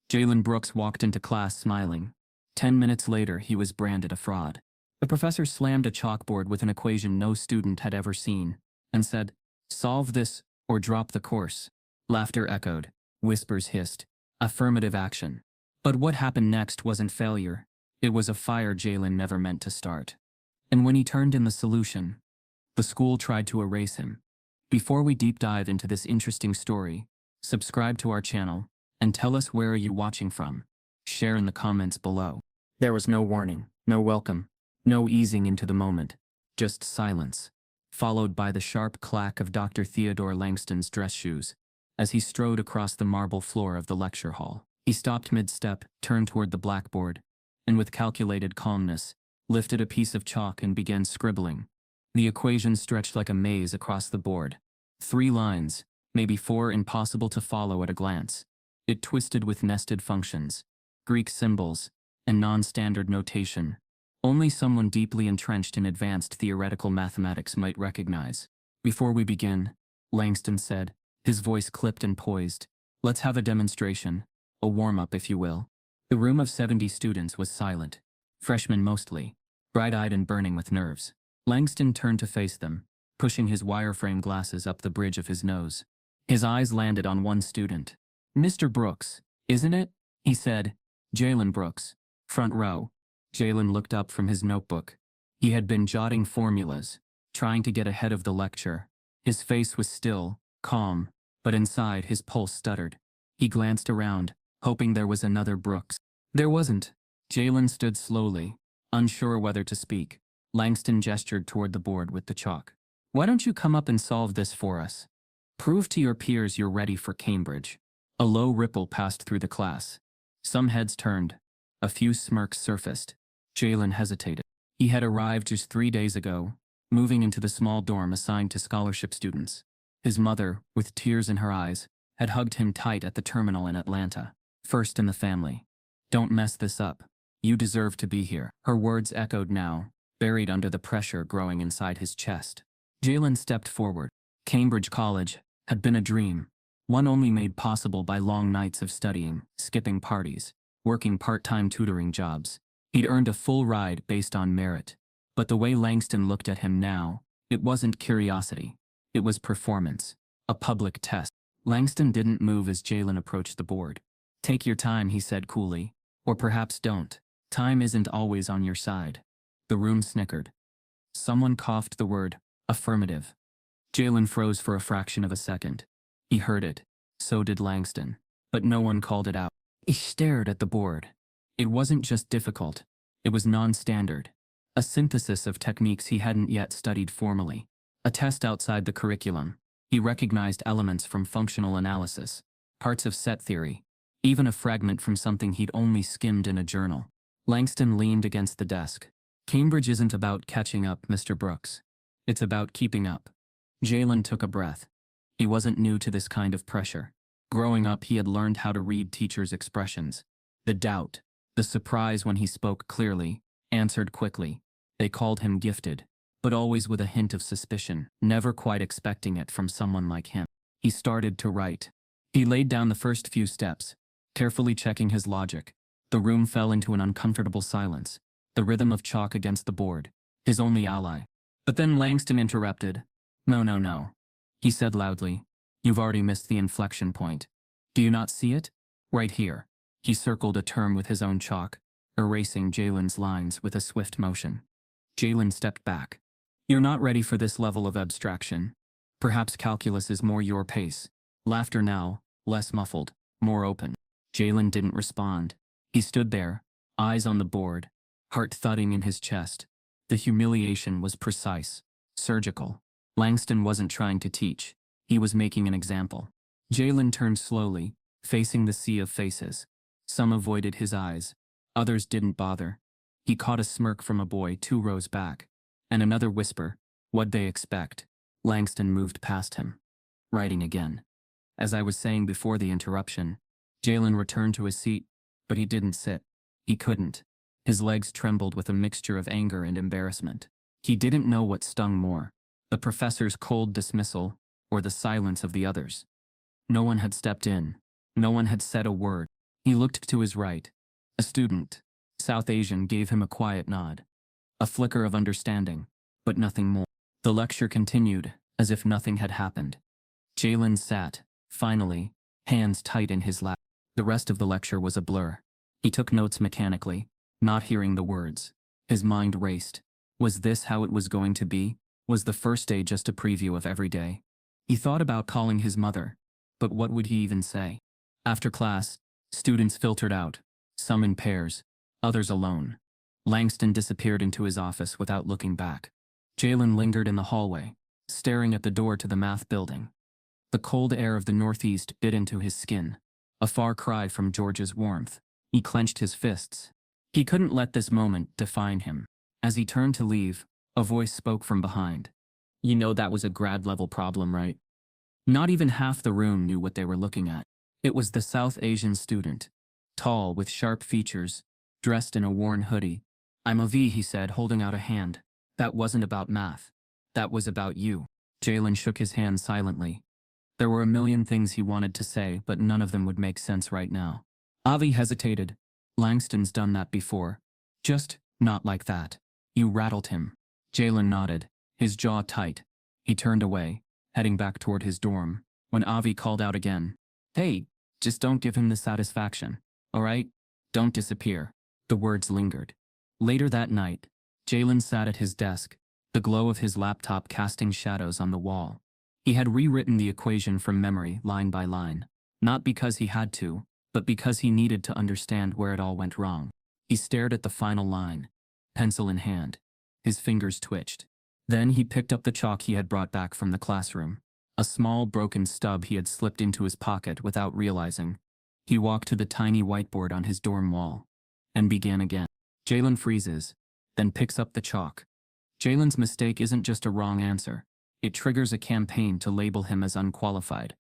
Jalen Brooks walked into class smiling. 10 minutes later, he was branded a fraud. The professor slammed a chalkboard with an equation no student had ever seen, and said, "Solve this, or drop the course." Laughter echoed. Whispers hissed. Affirmative action. But what happened next wasn't failure. It was a fire Jalen never meant to start. And when he turned in the solution, the school tried to erase him. Before we deep dive into this interesting story, subscribe to our channel, and tell us where are you watching from. Share in the comments below. There was no warning, no welcome, no easing into the moment, just silence, followed by the sharp clack of Dr. Theodore Langston's dress shoes as he strode across the marble floor of the lecture hall. He stopped mid-step, turned toward the blackboard, and with calculated calmness, lifted a piece of chalk and began scribbling. The equation stretched like a maze across the board. 3 lines, maybe 4, impossible to follow at a glance. It twisted with nested functions, Greek symbols, and non-standard notation. Only someone deeply entrenched in advanced theoretical mathematics might recognize. "Before we begin," Langston said, his voice clipped and poised, "let's have a demonstration, a warm-up if you will." The room of 70 students was silent, freshmen mostly, bright-eyed and burning with nerves. Langston turned to face them, pushing his wireframe glasses up the bridge of his nose. His eyes landed on one student. "Mr. Brooks, isn't it?" he said. "Jalen Brooks, front row." Jalen looked up from his notebook. He had been jotting formulas, trying to get ahead of the lecture. His face was still, calm, but inside his pulse stuttered. He glanced around, hoping there was another Brooks. There wasn't. Jalen stood slowly, unsure whether to speak. Langston gestured toward the board with the chalk. "Why don't you come up and solve this for us? Prove to your peers you're ready for Cambridge." A low ripple passed through the class. Some heads turned. A few smirks surfaced. Jalen hesitated. He had arrived just 3 days ago, moving into the small dorm assigned to scholarship students. His mother, with tears in her eyes, had hugged him tight at the terminal in Atlanta. "First in the family. Don't mess this up. You deserve to be here." Her words echoed now, buried under the pressure growing inside his chest. Jalen stepped forward. Cambridge College had been a dream, one only made possible by long nights of studying, skipping parties, working part-time tutoring jobs. He'd earned a full ride based on merit. But the way Langston looked at him now, it wasn't curiosity. It was performance. A public test. Langston didn't move as Jalen approached the board. "Take your time," he said coolly. "Or perhaps don't. Time isn't always on your side." The room snickered. Someone coughed the word, "affirmative." Jalen froze for a fraction of a second. He heard it. So did Langston. But no one called it out. He stared at the board. It wasn't just difficult. It was non-standard. A synthesis of techniques he hadn't yet studied formally. A test outside the curriculum. He recognized elements from functional analysis, parts of set theory, even a fragment from something he'd only skimmed in a journal. Langston leaned against the desk. "Cambridge isn't about catching up, Mr. Brooks. It's about keeping up." Jalen took a breath. He wasn't new to this kind of pressure. Growing up, he had learned how to read teachers' expressions. The doubt, the surprise when he spoke clearly, answered quickly. They called him gifted, but always with a hint of suspicion, never quite expecting it from someone like him. He started to write. He laid down the first few steps, carefully checking his logic. The room fell into an uncomfortable silence, the rhythm of chalk against the board, his only ally. But then Langston interrupted. No, he said loudly. "You've already missed the inflection point. Do you not see it? Right here." He circled a term with his own chalk, erasing Jalen's lines with a swift motion. Jalen stepped back. "You're not ready for this level of abstraction. Perhaps calculus is more your pace." Laughter now, less muffled, more open. Jalen didn't respond. He stood there, eyes on the board, heart thudding in his chest. The humiliation was precise, surgical. Langston wasn't trying to teach. He was making an example. Jalen turned slowly, facing the sea of faces. Some avoided his eyes. Others didn't bother. He caught a smirk from a boy 2 rows back, and another whisper, "What'd they expect?" Langston moved past him. Writing again. As I was saying before the interruption, Jalen returned to his seat, but he didn't sit. He couldn't. His legs trembled with a mixture of anger and embarrassment. He didn't know what stung more, the professor's cold dismissal or the silence of the others. No one had stepped in. No one had said a word. He looked to his right. A student, South Asian, gave him a quiet nod. A flicker of understanding, but nothing more. The lecture continued, as if nothing had happened. Jalen sat, finally, hands tight in his lap. The rest of the lecture was a blur. He took notes mechanically, not hearing the words. His mind raced. Was this how it was going to be? Was the first day just a preview of every day? He thought about calling his mother, but what would he even say? After class, students filtered out, some in pairs, others alone. Langston disappeared into his office without looking back. Jalen lingered in the hallway, staring at the door to the math building. The cold air of the northeast bit into his skin, a far cry from George's warmth. He clenched his fists. He couldn't let this moment define him. As he turned to leave, a voice spoke from behind. You know that was a grad-level problem, right? Not even half the room knew what they were looking at. It was the South Asian student, tall with sharp features, dressed in a worn hoodie. I'm a V, he said, holding out a hand. That wasn't about math. That was about you. Jalen shook his hand silently. There were a million things he wanted to say, but none of them would make sense right now. Avi hesitated. Langston's done that before. Just not like that. You rattled him. Jalen nodded, his jaw tight. He turned away, heading back toward his dorm, when Avi called out again. Hey, just don't give him the satisfaction, all right? Don't disappear. The words lingered. Later that night, Jalen sat at his desk, the glow of his laptop casting shadows on the wall. He had rewritten the equation from memory, line by line. Not because he had to, but because he needed to understand where it all went wrong. He stared at the final line, pencil in hand. His fingers twitched. Then he picked up the chalk he had brought back from the classroom, a small broken stub he had slipped into his pocket without realizing. He walked to the tiny whiteboard on his dorm wall, and began again. Jalen freezes, then picks up the chalk. Jalen's mistake isn't just a wrong answer. It triggers a campaign to label him as unqualified.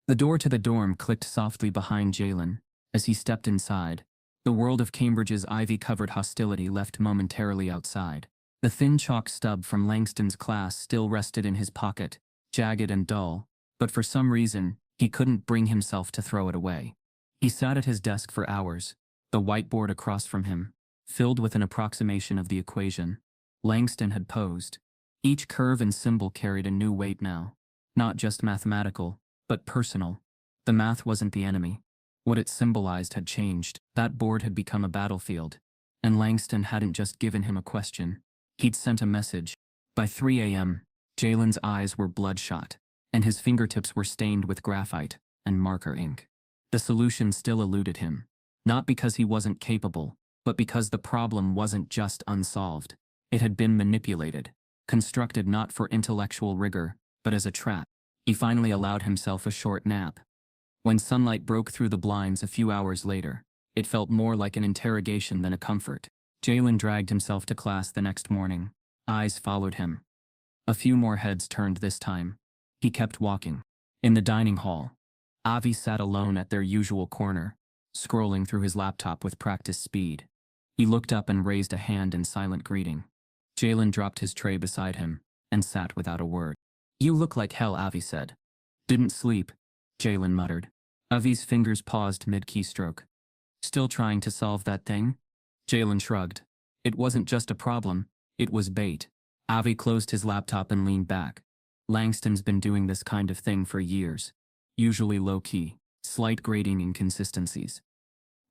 The door to the dorm clicked softly behind Jalen. As he stepped inside, the world of Cambridge's ivy-covered hostility left momentarily outside. The thin chalk stub from Langston's class still rested in his pocket, jagged and dull, but for some reason, he couldn't bring himself to throw it away. He sat at his desk for hours, the whiteboard across from him, filled with an approximation of the equation Langston had posed. Each curve and symbol carried a new weight now, not just mathematical, but personal. The math wasn't the enemy. What it symbolized had changed. That board had become a battlefield, and Langston hadn't just given him a question. He'd sent a message. By 3 a.m., Jalen's eyes were bloodshot, and his fingertips were stained with graphite and marker ink. The solution still eluded him, not because he wasn't capable, but because the problem wasn't just unsolved. It had been manipulated, constructed not for intellectual rigor, but as a trap. He finally allowed himself a short nap. When sunlight broke through the blinds a few hours later, it felt more like an interrogation than a comfort. Jalen dragged himself to class the next morning. Eyes followed him. A few more heads turned this time. He kept walking. In the dining hall, Avi sat alone at their usual corner, scrolling through his laptop with practiced speed. He looked up and raised a hand in silent greeting. Jalen dropped his tray beside him and sat without a word. You look like hell, Avi said. Didn't sleep, Jalen muttered. Avi's fingers paused mid-keystroke. Still trying to solve that thing? Jalen shrugged. It wasn't just a problem, it was bait. Avi closed his laptop and leaned back. Langston's been doing this kind of thing for years. Usually low-key, slight grading inconsistencies.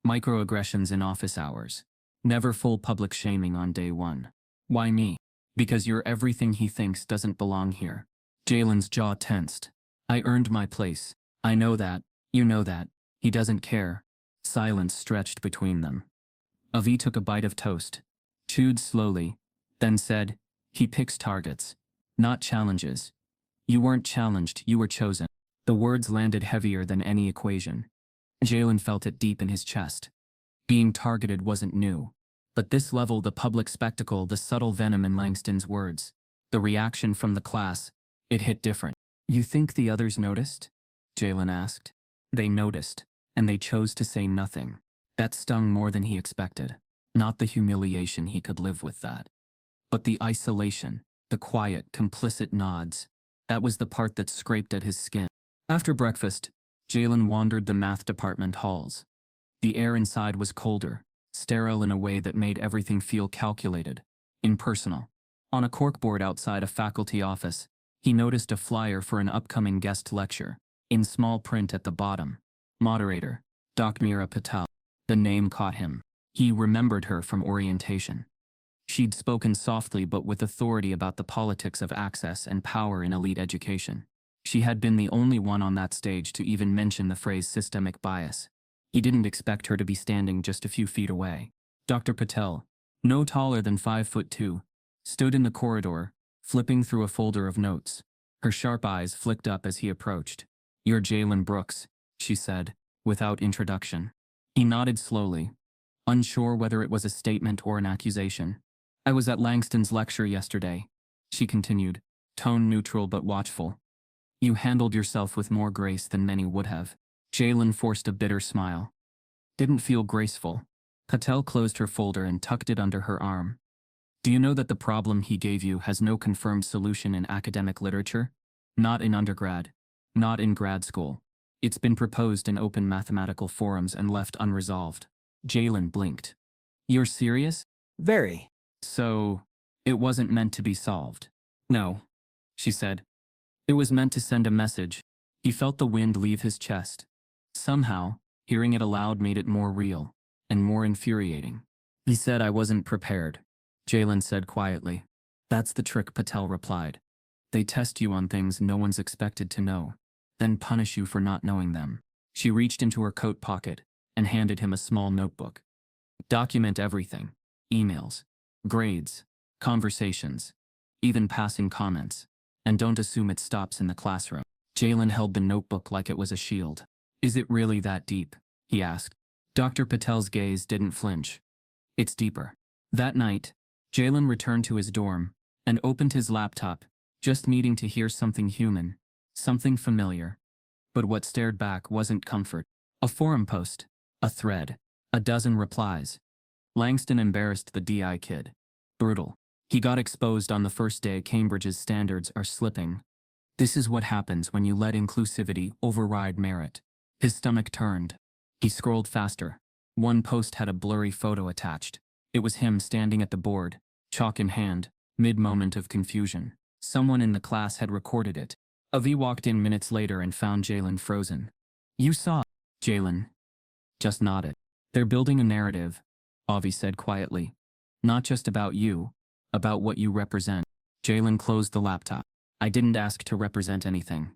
Microaggressions in office hours. Never full public shaming on day one. Why me? Because you're everything he thinks doesn't belong here. Jalen's jaw tensed. I earned my place. I know that. You know that. He doesn't care. Silence stretched between them. Avi took a bite of toast, chewed slowly, then said, he picks targets, not challenges. You weren't challenged, you were chosen. The words landed heavier than any equation. Jalen felt it deep in his chest. Being targeted wasn't new. But this level, the public spectacle, the subtle venom in Langston's words, the reaction from the class, it hit different. You think the others noticed? Jalen asked. They noticed, and they chose to say nothing. That stung more than he expected. Not the humiliation, he could live with that. But the isolation, the quiet, complicit nods, that was the part that scraped at his skin. After breakfast, Jalen wandered the math department halls. The air inside was colder, sterile in a way that made everything feel calculated, impersonal. On a corkboard outside a faculty office, he noticed a flyer for an upcoming guest lecture, in small print at the bottom. Moderator, Dr. Mira Patel. The name caught him. He remembered her from orientation. She'd spoken softly but with authority about the politics of access and power in elite education. She had been the only one on that stage to even mention the phrase systemic bias. He didn't expect her to be standing just a few feet away. Dr. Patel, no taller than 5'2", stood in the corridor, flipping through a folder of notes. Her sharp eyes flicked up as he approached. "You're Jalen Brooks," she said, without introduction. He nodded slowly, unsure whether it was a statement or an accusation. "I was at Langston's lecture yesterday," she continued, tone neutral but watchful. "You handled yourself with more grace than many would have." Jalen forced a bitter smile. "Didn't feel graceful." Patel closed her folder and tucked it under her arm. "Do you know that the problem he gave you has no confirmed solution in academic literature? Not in undergrad. Not in grad school. It's been proposed in open mathematical forums and left unresolved." Jalen blinked. "You're serious?" Very. "So, it wasn't meant to be solved?" "No," she said. "It was meant to send a message." He felt the wind leave his chest. Somehow, hearing it aloud made it more real, and more infuriating. "He said I wasn't prepared," Jalen said quietly. "That's the trick," Patel replied. "They test you on things no one's expected to know, then punish you for not knowing them." She reached into her coat pocket and handed him a small notebook. "Document everything. Emails, grades, conversations, even passing comments. And don't assume it stops in the classroom." Jalen held the notebook like it was a shield. "Is it really that deep?" he asked. Dr. Patel's gaze didn't flinch. "It's deeper." That night, Jalen returned to his dorm and opened his laptop, just needing to hear something human, something familiar. But what stared back wasn't comfort. A forum post, a thread, a dozen replies. Langston embarrassed the DI kid. Brutal. He got exposed on the first day Cambridge's standards are slipping. This is what happens when you let inclusivity override merit. His stomach turned. He scrolled faster. One post had a blurry photo attached. It was him standing at the board, chalk in hand, mid-moment of confusion. Someone in the class had recorded it. Avi walked in minutes later and found Jalen frozen. "You saw." Jalen just nodded. "They're building a narrative," Avi said quietly. "Not just about you, about what you represent." Jalen closed the laptop. "I didn't ask to represent anything."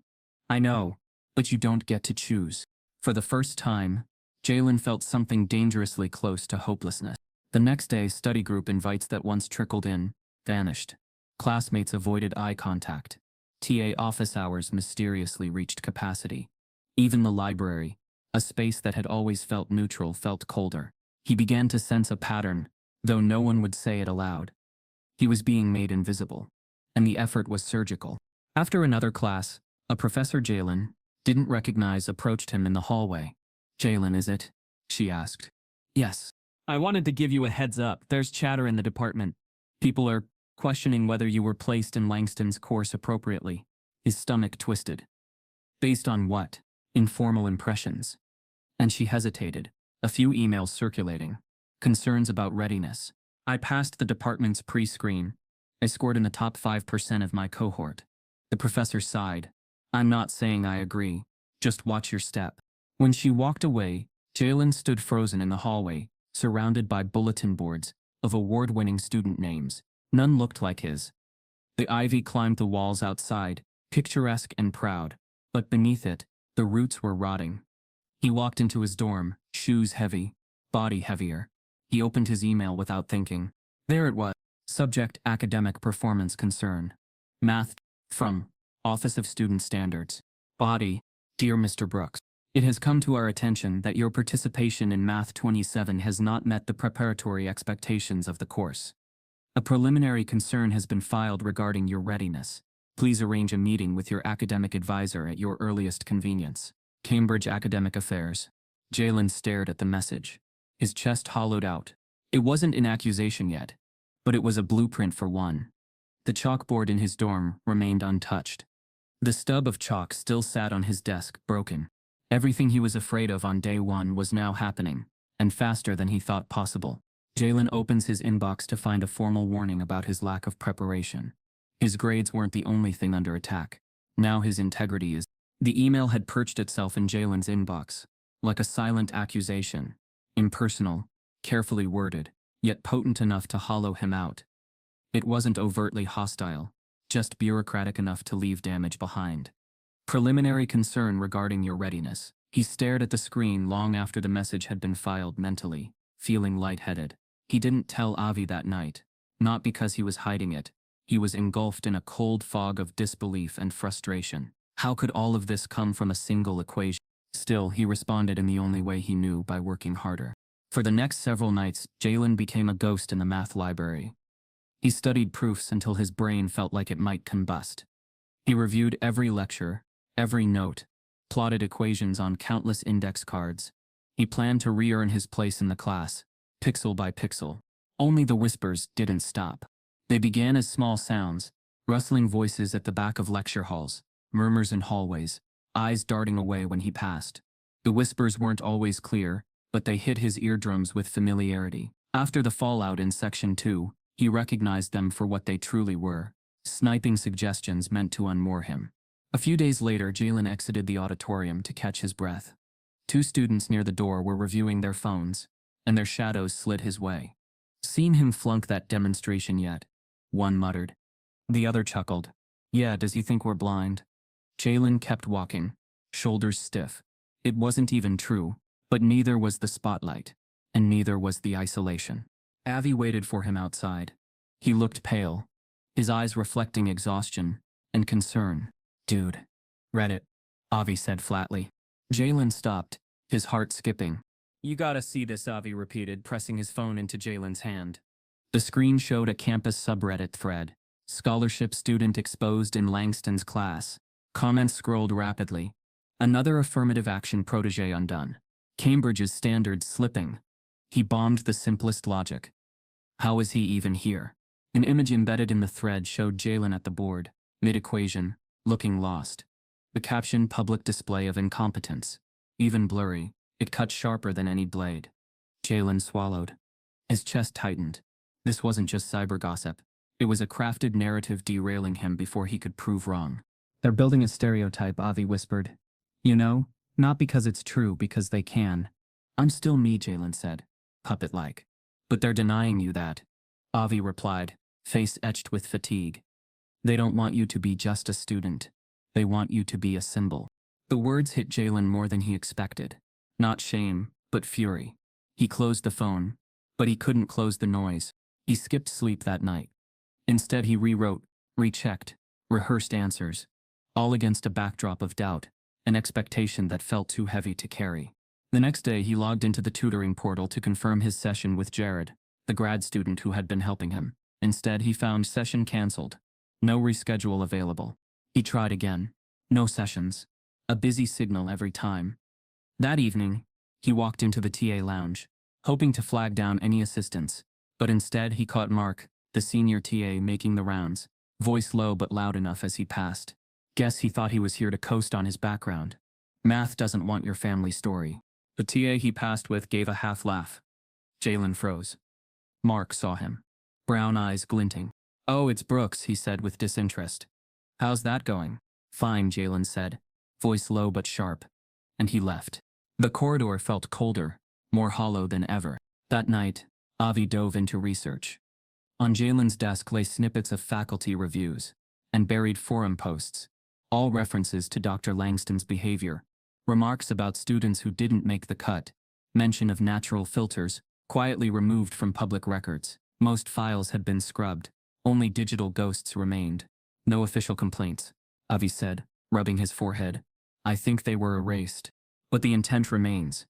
"I know, but you don't get to choose." For the first time, Jalen felt something dangerously close to hopelessness. The next day, study group invites that once trickled in, vanished. Classmates avoided eye contact. TA office hours mysteriously reached capacity. Even the library, a space that had always felt neutral, felt colder. He began to sense a pattern, though no one would say it aloud. He was being made invisible, and the effort was surgical. After another class, a professor Jalen didn't recognize approached him in the hallway. "Jalen, is it?" she asked. "Yes. I wanted to give you a heads up. There's chatter in the department. People are questioning whether you were placed in Langston's course appropriately." His stomach twisted. "Based on what?" "Informal impressions." And she hesitated. "A few emails circulating. Concerns about readiness. I passed the department's pre-screen. I scored in the top 5% of my cohort." The professor sighed. "I'm not saying I agree. Just watch your step." When she walked away, Jalen stood frozen in the hallway, surrounded by bulletin boards of award-winning student names. None looked like his. The ivy climbed the walls outside, picturesque and proud, but beneath it, the roots were rotting. He walked into his dorm, shoes heavy, body heavier. He opened his email without thinking. There it was. Subject: academic performance concern. Math. From Office of Student Standards. Body: Dear Mr. Brooks, it has come to our attention that your participation in Math 27 has not met the preparatory expectations of the course. A preliminary concern has been filed regarding your readiness. Please arrange a meeting with your academic advisor at your earliest convenience. Cambridge Academic Affairs. Jalen stared at the message. His chest hollowed out. It wasn't an accusation yet, but it was a blueprint for one. The chalkboard in his dorm remained untouched. The stub of chalk still sat on his desk, broken. Everything he was afraid of on day one was now happening. and faster than he thought possible. Jalen opens his inbox to find a formal warning about his lack of preparation. His grades weren't the only thing under attack. Now his integrity is. The email had perched itself in Jalen's inbox, like a silent accusation, impersonal, carefully worded, yet potent enough to hollow him out. It wasn't overtly hostile, just bureaucratic enough to leave damage behind. Preliminary concern regarding your readiness. He stared at the screen long after the message had been filed mentally, feeling lightheaded. He didn't tell Avi that night, not because he was hiding it. He was engulfed in a cold fog of disbelief and frustration. How could all of this come from a single equation? Still, he responded in the only way he knew, by working harder. For the next several nights, Jalen became a ghost in the math library. He studied proofs until his brain felt like it might combust. He reviewed every lecture, every note, plotted equations on countless index cards. He planned to re-earn his place in the class, pixel by pixel. Only the whispers didn't stop. They began as small sounds, rustling voices at the back of lecture halls, murmurs in hallways, eyes darting away when he passed. The whispers weren't always clear, but they hit his eardrums with familiarity. After the fallout in Section 2, he recognized them for what they truly were, sniping suggestions meant to unmoor him. A few days later, Jalen exited the auditorium to catch his breath. 2 students near the door were reviewing their phones, and their shadows slid his way. "Seen him flunk that demonstration yet?" one muttered. The other chuckled. "Yeah, does he think we're blind?" Jalen kept walking, shoulders stiff. It wasn't even true, but neither was the spotlight, and neither was the isolation. Avi waited for him outside. He looked pale, his eyes reflecting exhaustion and concern. "Dude, read it," Avi said flatly. Jalen stopped, his heart skipping. "You gotta see this," Avi repeated, pressing his phone into Jalen's hand. The screen showed a campus subreddit thread. Scholarship student exposed in Langston's class. Comments scrolled rapidly. Another affirmative action protege undone. Cambridge's standards slipping. He bombed the simplest logic. How is he even here? An image embedded in the thread showed Jalen at the board, mid-equation, looking lost. The caption, "Public display of incompetence." Even blurry, it cut sharper than any blade. Jalen swallowed. His chest tightened. This wasn't just cyber gossip. It was a crafted narrative derailing him before he could prove wrong. "They're building a stereotype," Avi whispered. "You know, not because it's true, because they can." "I'm still me," Jalen said, puppet-like. "But they're denying you that," Avi replied, face etched with fatigue. "They don't want you to be just a student. They want you to be a symbol." The words hit Jalen more than he expected. Not shame, but fury. He closed the phone, but he couldn't close the noise. He skipped sleep that night. Instead, he rewrote, rechecked, rehearsed answers, all against a backdrop of doubt, an expectation that felt too heavy to carry. The next day, he logged into the tutoring portal to confirm his session with Jared, the grad student who had been helping him. Instead, he found session canceled. No reschedule available. He tried again. No sessions. A busy signal every time. That evening, he walked into the TA lounge, hoping to flag down any assistance, but instead he caught Mark, the senior TA, making the rounds, voice low but loud enough as he passed. Guess he thought he was here to coast on his background. "Math doesn't want your family story." The TA he passed with gave a half laugh. Jalen froze. Mark saw him, brown eyes glinting. "Oh, it's Brooks," he said with disinterest. "How's that going?" "Fine," Jalen said, voice low but sharp, and he left. The corridor felt colder, more hollow than ever. That night, Avi dove into research. On Jalen's desk lay snippets of faculty reviews and buried forum posts, all references to Dr. Langston's behavior, remarks about students who didn't make the cut, mention of natural filters, quietly removed from public records. Most files had been scrubbed, only digital ghosts remained. "No official complaints," Avi said, rubbing his forehead. "I think they were erased. But the intent remains."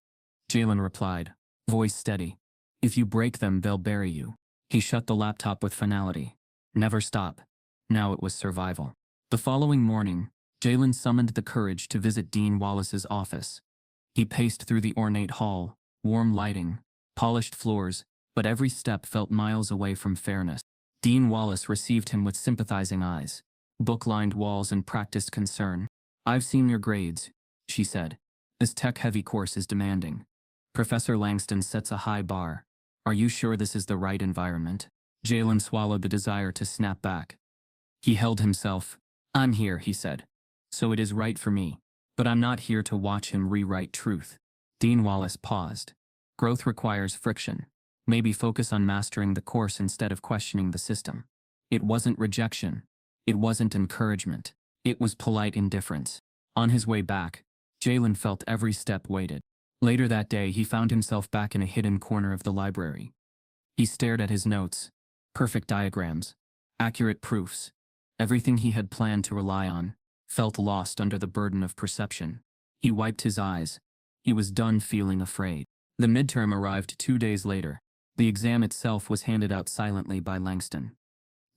Jalen replied, voice steady. "If you break them, they'll bury you." He shut the laptop with finality. Never stop. Now it was survival. The following morning, Jalen summoned the courage to visit Dean Wallace's office. He paced through the ornate hall, warm lighting, polished floors, but every step felt miles away from fairness. Dean Wallace received him with sympathizing eyes, book-lined walls and practiced concern. "I've seen your grades," she said. "This tech-heavy course is demanding." Professor Langston sets a high bar. Are you sure this is the right environment? Jalen swallowed the desire to snap back. He held himself. I'm here, he said. So it is right for me. But I'm not here to watch him rewrite truth. Dean Wallace paused. Growth requires friction. Maybe focus on mastering the course instead of questioning the system. It wasn't rejection. It wasn't encouragement. It was polite indifference. On his way back, Jalen felt every step weighted. Later that day, he found himself back in a hidden corner of the library. He stared at his notes. Perfect diagrams. Accurate proofs. Everything he had planned to rely on felt lost under the burden of perception. He wiped his eyes. He was done feeling afraid. The midterm arrived 2 days later. The exam itself was handed out silently by Langston.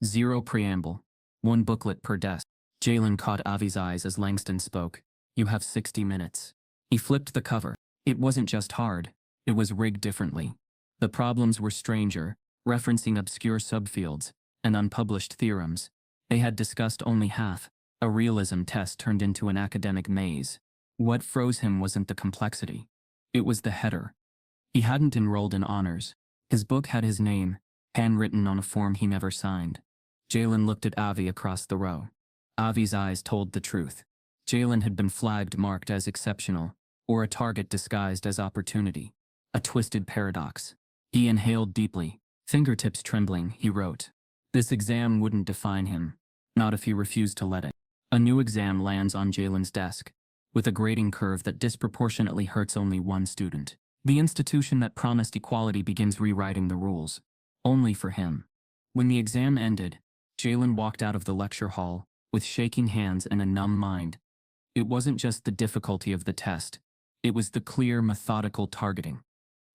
0 preamble. 1 booklet per desk. Jalen caught Avi's eyes as Langston spoke. You have 60 minutes. He flipped the cover. It wasn't just hard. It was rigged differently. The problems were stranger, referencing obscure subfields and unpublished theorems. They had discussed only half. A realism test turned into an academic maze. What froze him wasn't the complexity. It was the header. He hadn't enrolled in honors. His book had his name, handwritten on a form he never signed. Jalen looked at Avi across the row. Avi's eyes told the truth. Jalen had been flagged marked as exceptional, or a target disguised as opportunity. A twisted paradox. He inhaled deeply. Fingertips trembling, he wrote. This exam wouldn't define him. Not if he refused to let it. A new exam lands on Jalen's desk, with a grading curve that disproportionately hurts only one student. The institution that promised equality begins rewriting the rules. Only for him. When the exam ended, Jalen walked out of the lecture hall, with shaking hands and a numb mind. It wasn't just the difficulty of the test. It was the clear, methodical targeting.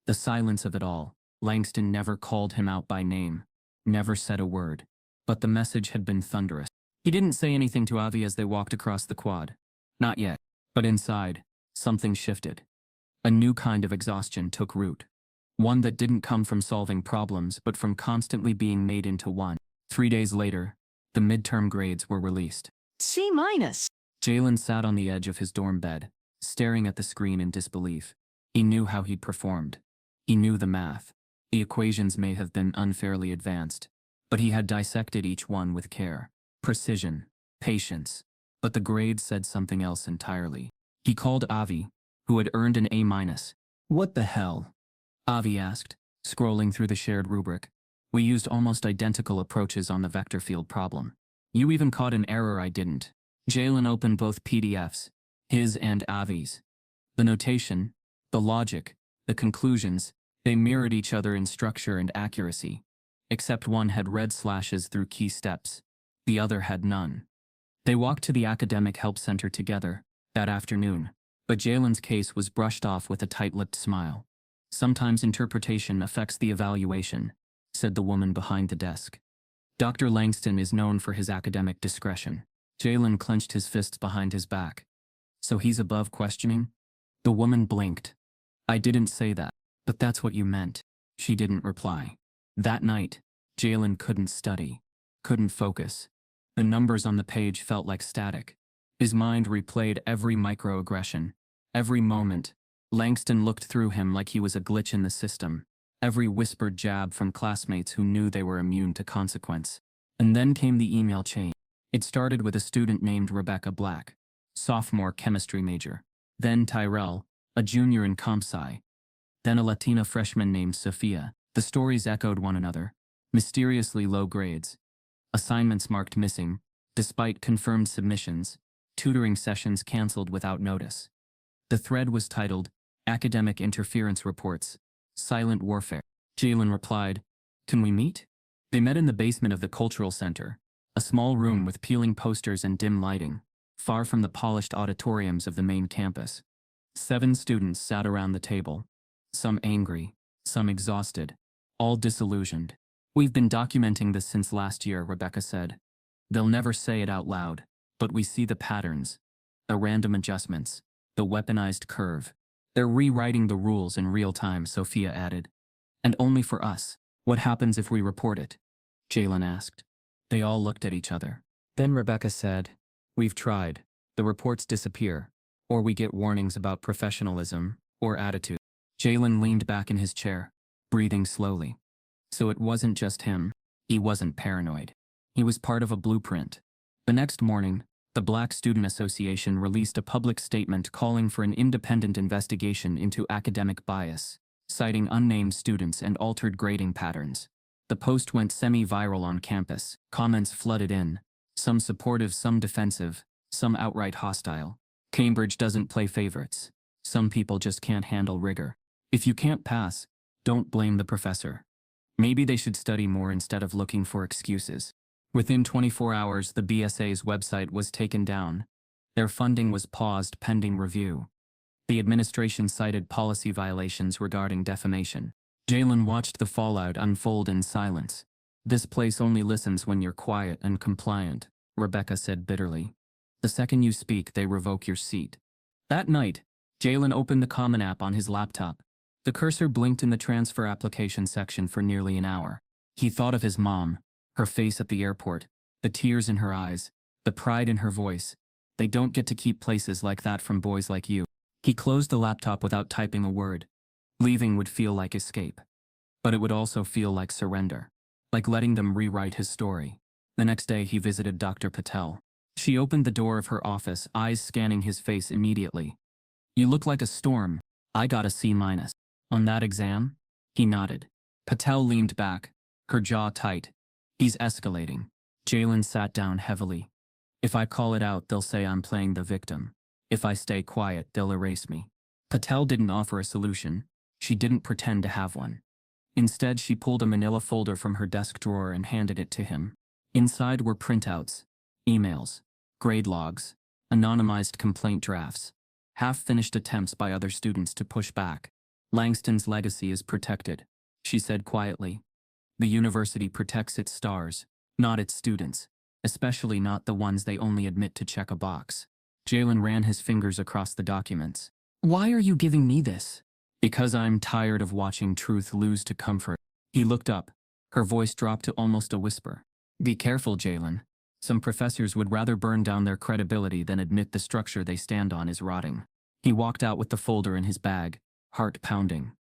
The silence of it all. Langston never called him out by name. Never said a word. But the message had been thunderous. He didn't say anything to Avi as they walked across the quad. Not yet. But inside, something shifted. A new kind of exhaustion took root. One that didn't come from solving problems but from constantly being made into one. 3 days later, the midterm grades were released. C-. Jalen sat on the edge of his dorm bed, staring at the screen in disbelief. He knew how he'd performed. He knew the math. The equations may have been unfairly advanced, but he had dissected each one with care, precision, patience. But the grades said something else entirely. He called Avi, who had earned an A-. What the hell? Avi asked, scrolling through the shared rubric. We used almost identical approaches on the vector field problem. You even caught an error I didn't. Jalen opened both PDFs, his and Avi's. The notation, the logic, the conclusions, they mirrored each other in structure and accuracy. Except one had red slashes through key steps. The other had none. They walked to the academic help center together that afternoon, but Jalen's case was brushed off with a tight-lipped smile. Sometimes interpretation affects the evaluation, said the woman behind the desk. Dr. Langston is known for his academic discretion. Jalen clenched his fists behind his back. So he's above questioning? The woman blinked. I didn't say that, but that's what you meant. She didn't reply. That night, Jalen couldn't study, couldn't focus. The numbers on the page felt like static. His mind replayed every microaggression, every moment. Langston looked through him like he was a glitch in the system. Every whispered jab from classmates who knew they were immune to consequence. And then came the email chain. It started with a student named Rebecca Black, sophomore chemistry major. Then Tyrell, a junior in comp sci. Then a Latina freshman named Sophia. The stories echoed one another. Mysteriously low grades. Assignments marked missing, despite confirmed submissions. Tutoring sessions canceled without notice. The thread was titled, Academic Interference Reports, Silent Warfare. Jalen replied, Can we meet? They met in the basement of the Cultural Center, a small room with peeling posters and dim lighting, far from the polished auditoriums of the main campus. 7 students sat around the table, some angry, some exhausted, all disillusioned. We've been documenting this since last year, Rebecca said. They'll never say it out loud, but we see the patterns, the random adjustments, the weaponized curve. They're rewriting the rules in real time, Sophia added. And only for us. What happens if we report it? Jalen asked. They all looked at each other. Then Rebecca said, We've tried. The reports disappear, or we get warnings about professionalism or attitude. Jalen leaned back in his chair, breathing slowly. So it wasn't just him. He wasn't paranoid. He was part of a blueprint. The next morning, the Black Student Association released a public statement calling for an independent investigation into academic bias, citing unnamed students and altered grading patterns. The post went semi-viral on campus. Comments flooded in, some supportive, some defensive, some outright hostile. Cambridge doesn't play favorites. Some people just can't handle rigor. If you can't pass, don't blame the professor. Maybe they should study more instead of looking for excuses. Within 24 hours, the BSA's website was taken down. Their funding was paused pending review. The administration cited policy violations regarding defamation. Jalen watched the fallout unfold in silence. "This place only listens when you're quiet and compliant," Rebecca said bitterly. "The second you speak, they revoke your seat." That night, Jalen opened the Common App on his laptop. The cursor blinked in the transfer application section for nearly an hour. He thought of his mom, her face at the airport, the tears in her eyes, the pride in her voice. They don't get to keep places like that from boys like you. He closed the laptop without typing a word. Leaving would feel like escape. But it would also feel like surrender. Like letting them rewrite his story. The next day he visited Dr. Patel. She opened the door of her office, eyes scanning his face immediately. "You look like a storm. I got a C-. On that exam?" He nodded. Patel leaned back, her jaw tight. "He's escalating." Jalen sat down heavily. "If I call it out, they'll say I'm playing the victim. If I stay quiet, they'll erase me." Patel didn't offer a solution. She didn't pretend to have one. Instead, she pulled a manila folder from her desk drawer and handed it to him. Inside were printouts, emails, grade logs, anonymized complaint drafts, half-finished attempts by other students to push back. "Langston's legacy is protected," she said quietly. "The university protects its stars, not its students, especially not the ones they only admit to check a box." Jalen ran his fingers across the documents. "Why are you giving me this?" "Because I'm tired of watching truth lose to comfort." He looked up. Her voice dropped to almost a whisper. "Be careful, Jalen. Some professors would rather burn down their credibility than admit the structure they stand on is rotting." He walked out with the folder in his bag, heart pounding.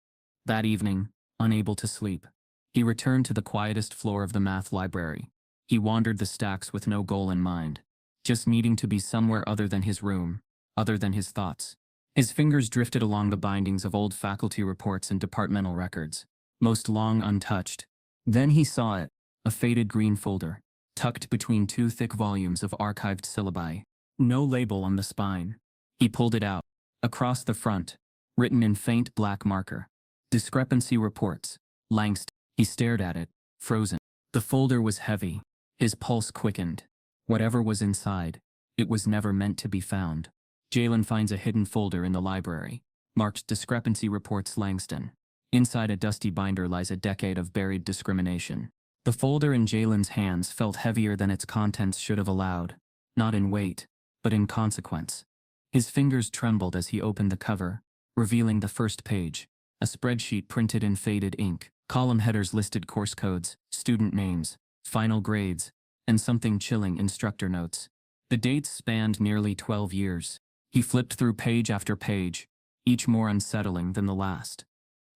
That evening, unable to sleep, he returned to the quietest floor of the math library. He wandered the stacks with no goal in mind, just needing to be somewhere other than his room, other than his thoughts. His fingers drifted along the bindings of old faculty reports and departmental records, most long untouched. Then he saw it, a faded green folder, tucked between two thick volumes of archived syllabi. No label on the spine. He pulled it out. Across the front, written in faint black marker, "Discrepancy reports, Langston." He stared at it, frozen. The folder was heavy. His pulse quickened. Whatever was inside, it was never meant to be found. Jalen finds a hidden folder in the library, marked "Discrepancy Reports Langston." Inside a dusty binder lies a decade of buried discrimination. The folder in Jalen's hands felt heavier than its contents should have allowed, not in weight, but in consequence. His fingers trembled as he opened the cover, revealing the first page, a spreadsheet printed in faded ink. Column headers listed course codes, student names, final grades, and something chilling, instructor notes. The dates spanned nearly 12 years. He flipped through page after page, each more unsettling than the last.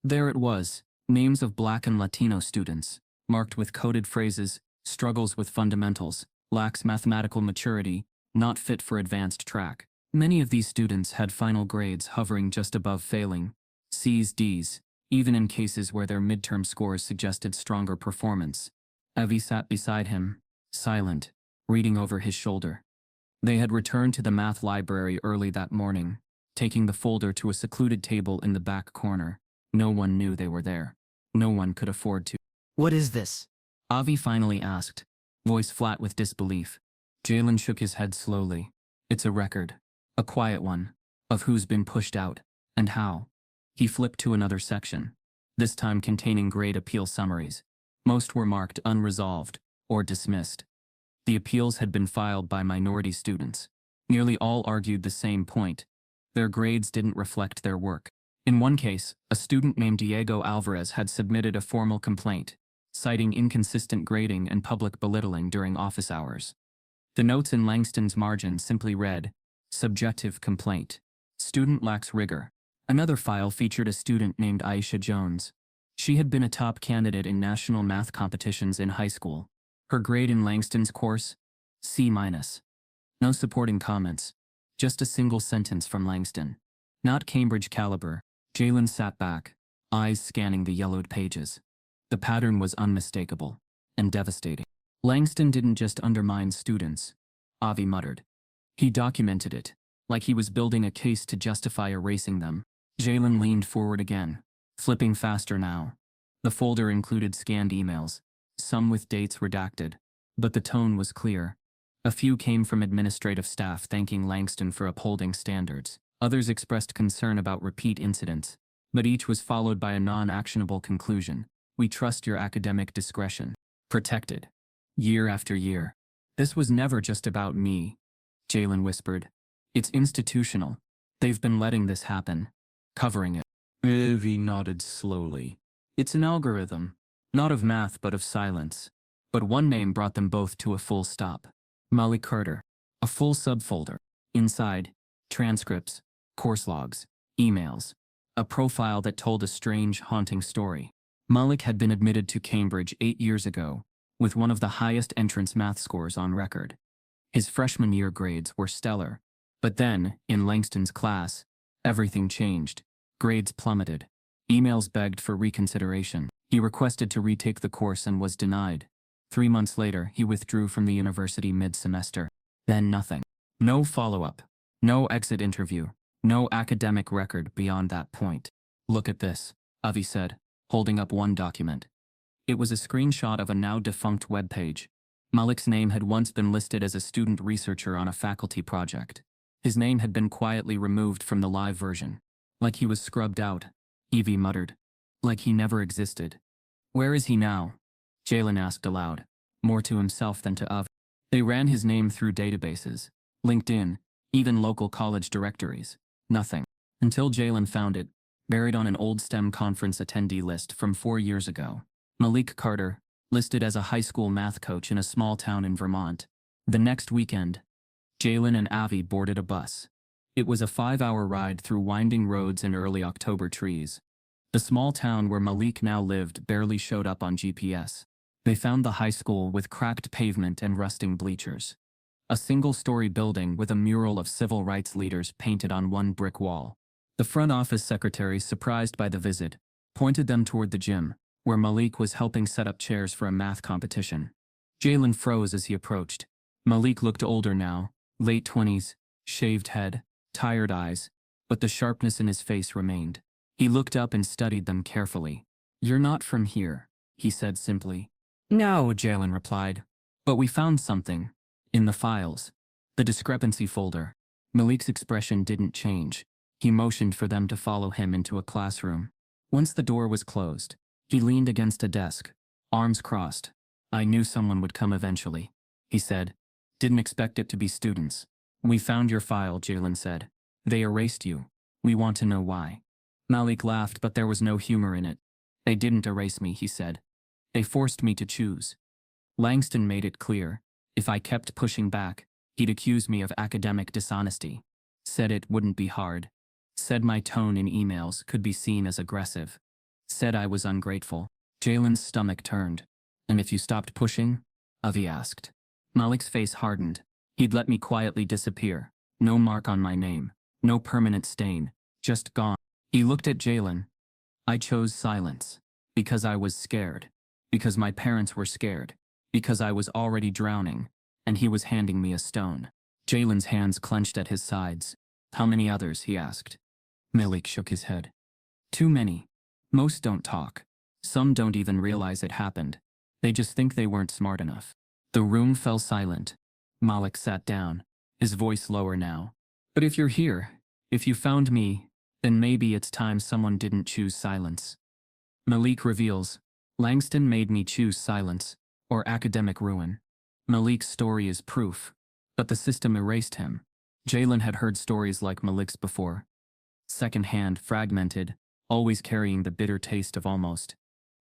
There it was, names of Black and Latino students, marked with coded phrases: "struggles with fundamentals, lacks mathematical maturity, not fit for advanced track." Many of these students had final grades hovering just above failing, C's, D's, even in cases where their midterm scores suggested stronger performance. Evie sat beside him, silent, reading over his shoulder. They had returned to the math library early that morning, taking the folder to a secluded table in the back corner. No one knew they were there. No one could afford to. "What is this?" Avi finally asked, voice flat with disbelief. Jalen shook his head slowly. "It's a record. A quiet one. Of who's been pushed out, and how." He flipped to another section, this time containing grade appeal summaries. Most were marked unresolved or dismissed. The appeals had been filed by minority students. Nearly all argued the same point. Their grades didn't reflect their work. In one case, a student named Diego Alvarez had submitted a formal complaint, citing inconsistent grading and public belittling during office hours. The notes in Langston's margin simply read, "Subjective complaint. Student lacks rigor. Another file featured a student named Aisha Jones. She had been a top candidate in national math competitions in high school. Her grade in Langston's course? C-. No supporting comments. Just a single sentence from Langston. Not Cambridge caliber. Jalen sat back, eyes scanning the yellowed pages. The pattern was unmistakable and devastating. Langston didn't just undermine students, Avi muttered. He documented it, like he was building a case to justify erasing them. Jalen leaned forward again, flipping faster now. The folder included scanned emails, some with dates redacted, but the tone was clear. A few came from administrative staff thanking Langston for upholding standards. Others expressed concern about repeat incidents, but each was followed by a non-actionable conclusion. We trust your academic discretion. Protected. Year after year. This was never just about me, Jalen whispered. It's institutional. They've been letting this happen. Covering it. Ivy nodded slowly. It's an algorithm. Not of math but of silence. But one name brought them both to a full stop. Molly Carter. A full subfolder. Inside, transcripts, course logs, emails. A profile that told a strange, haunting story. Malik had been admitted to Cambridge 8 years ago, with one of the highest entrance math scores on record. His freshman year grades were stellar. But then, in Langston's class, everything changed. Grades plummeted. Emails begged for reconsideration. He requested to retake the course and was denied. 3 months later, he withdrew from the university mid-semester. Then nothing. No follow-up. No exit interview. No academic record beyond that point. Look at this, Avi said, holding up one document. It was a screenshot of a now-defunct webpage. Malik's name had once been listed as a student researcher on a faculty project. His name had been quietly removed from the live version. Like he was scrubbed out, Evie muttered. Like he never existed. Where is he now? Jalen asked aloud, more to himself than to Avi. They ran his name through databases, LinkedIn, even local college directories. Nothing. Until Jalen found it, buried on an old STEM conference attendee list from 4 years ago. Malik Carter, listed as a high school math coach in a small town in Vermont. The next weekend, Jalen and Avi boarded a bus. It was a 5-hour ride through winding roads and early October trees. The small town where Malik now lived barely showed up on GPS. They found the high school with cracked pavement and rusting bleachers. A single-story building with a mural of civil rights leaders painted on one brick wall. The front office secretary, surprised by the visit, pointed them toward the gym, where Malik was helping set up chairs for a math competition. Jalen froze as he approached. Malik looked older now, late 20s, shaved head, tired eyes, but the sharpness in his face remained. He looked up and studied them carefully. You're not from here, he said simply. No, Jalen replied. But we found something. In the files. The discrepancy folder. Malik's expression didn't change. He motioned for them to follow him into a classroom. Once the door was closed, he leaned against a desk, arms crossed. I knew someone would come eventually, he said. Didn't expect it to be students. We found your file, Jalen said. They erased you. We want to know why. Malik laughed, but there was no humor in it. They didn't erase me, he said. They forced me to choose. Langston made it clear. If I kept pushing back, he'd accuse me of academic dishonesty. Said it wouldn't be hard. Said my tone in emails could be seen as aggressive. Said I was ungrateful. Jalen's stomach turned. And if you stopped pushing? Avi asked. Malik's face hardened. He'd let me quietly disappear. No mark on my name. No permanent stain. Just gone. He looked at Jalen. I chose silence. Because I was scared. Because my parents were scared. Because I was already drowning, and he was handing me a stone. Jalen's hands clenched at his sides. How many others? He asked. Malik shook his head. Too many. Most don't talk. Some don't even realize it happened. They just think they weren't smart enough. The room fell silent. Malik sat down, his voice lower now. But if you're here, if you found me, then maybe it's time someone didn't choose silence. Malik reveals, Langston made me choose silence. Or academic ruin. Malik's story is proof. But the system erased him. Jalen had heard stories like Malik's before. Second-hand, fragmented, always carrying the bitter taste of almost.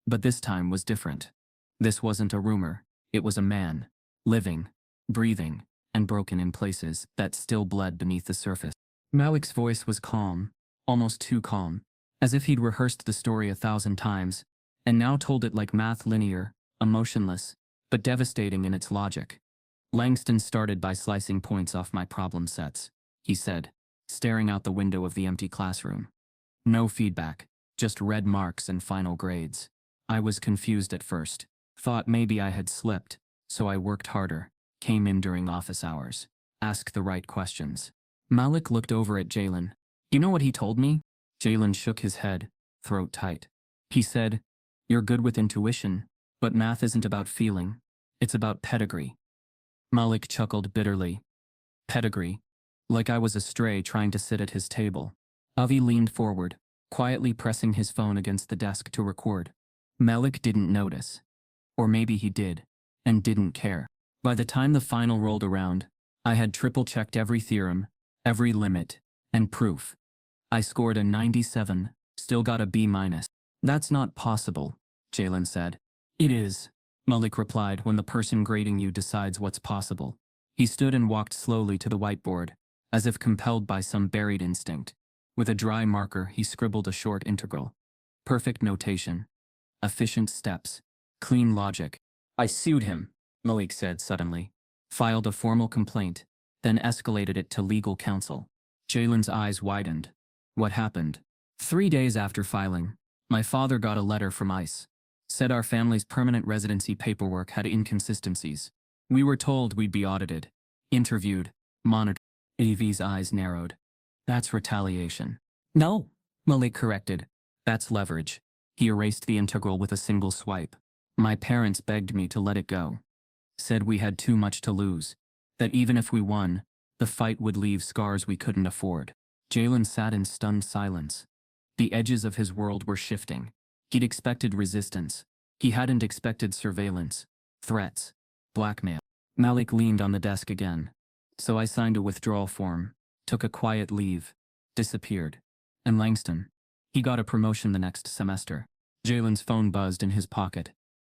But this time was different. This wasn't a rumor. It was a man. Living, breathing, and broken in places that still bled beneath the surface. Malik's voice was calm, almost too calm, as if he'd rehearsed the story 1,000 times, and now told it like math, linear, emotionless, but devastating in its logic. Langston started by slicing points off my problem sets, he said, staring out the window of the empty classroom. No feedback, just red marks and final grades. I was confused at first, thought maybe I had slipped, so I worked harder, came in during office hours, asked the right questions. Malik looked over at Jalen. You know what he told me? Jalen shook his head, throat tight. He said, "You're good with intuition, but math isn't about feeling. It's about pedigree." Malik chuckled bitterly. Pedigree. Like I was a stray trying to sit at his table. Avi leaned forward, quietly pressing his phone against the desk to record. Malik didn't notice. Or maybe he did, and didn't care. By the time the final rolled around, I had triple-checked every theorem, every limit, and proof. I scored a 97, still got a B-. That's not possible, Jalen said. It is, Malik replied, when the person grading you decides what's possible. He stood and walked slowly to the whiteboard, as if compelled by some buried instinct. With a dry marker, he scribbled a short integral. Perfect notation. Efficient steps. Clean logic. I sued him, Malik said suddenly. Filed a formal complaint, then escalated it to legal counsel. Jalen's eyes widened. What happened? 3 days after filing, my father got a letter from ICE. Said our family's permanent residency paperwork had inconsistencies. We were told we'd be audited, interviewed, monitored. Avi's eyes narrowed. That's retaliation. No, Malik corrected. That's leverage. He erased the integral with a single swipe. My parents begged me to let it go. Said we had too much to lose. That even if we won, the fight would leave scars we couldn't afford. Jalen sat in stunned silence. The edges of his world were shifting. He'd expected resistance. He hadn't expected surveillance, threats, blackmail. Malik leaned on the desk again. So I signed a withdrawal form, took a quiet leave, disappeared. And Langston, he got a promotion the next semester. Jalen's phone buzzed in his pocket.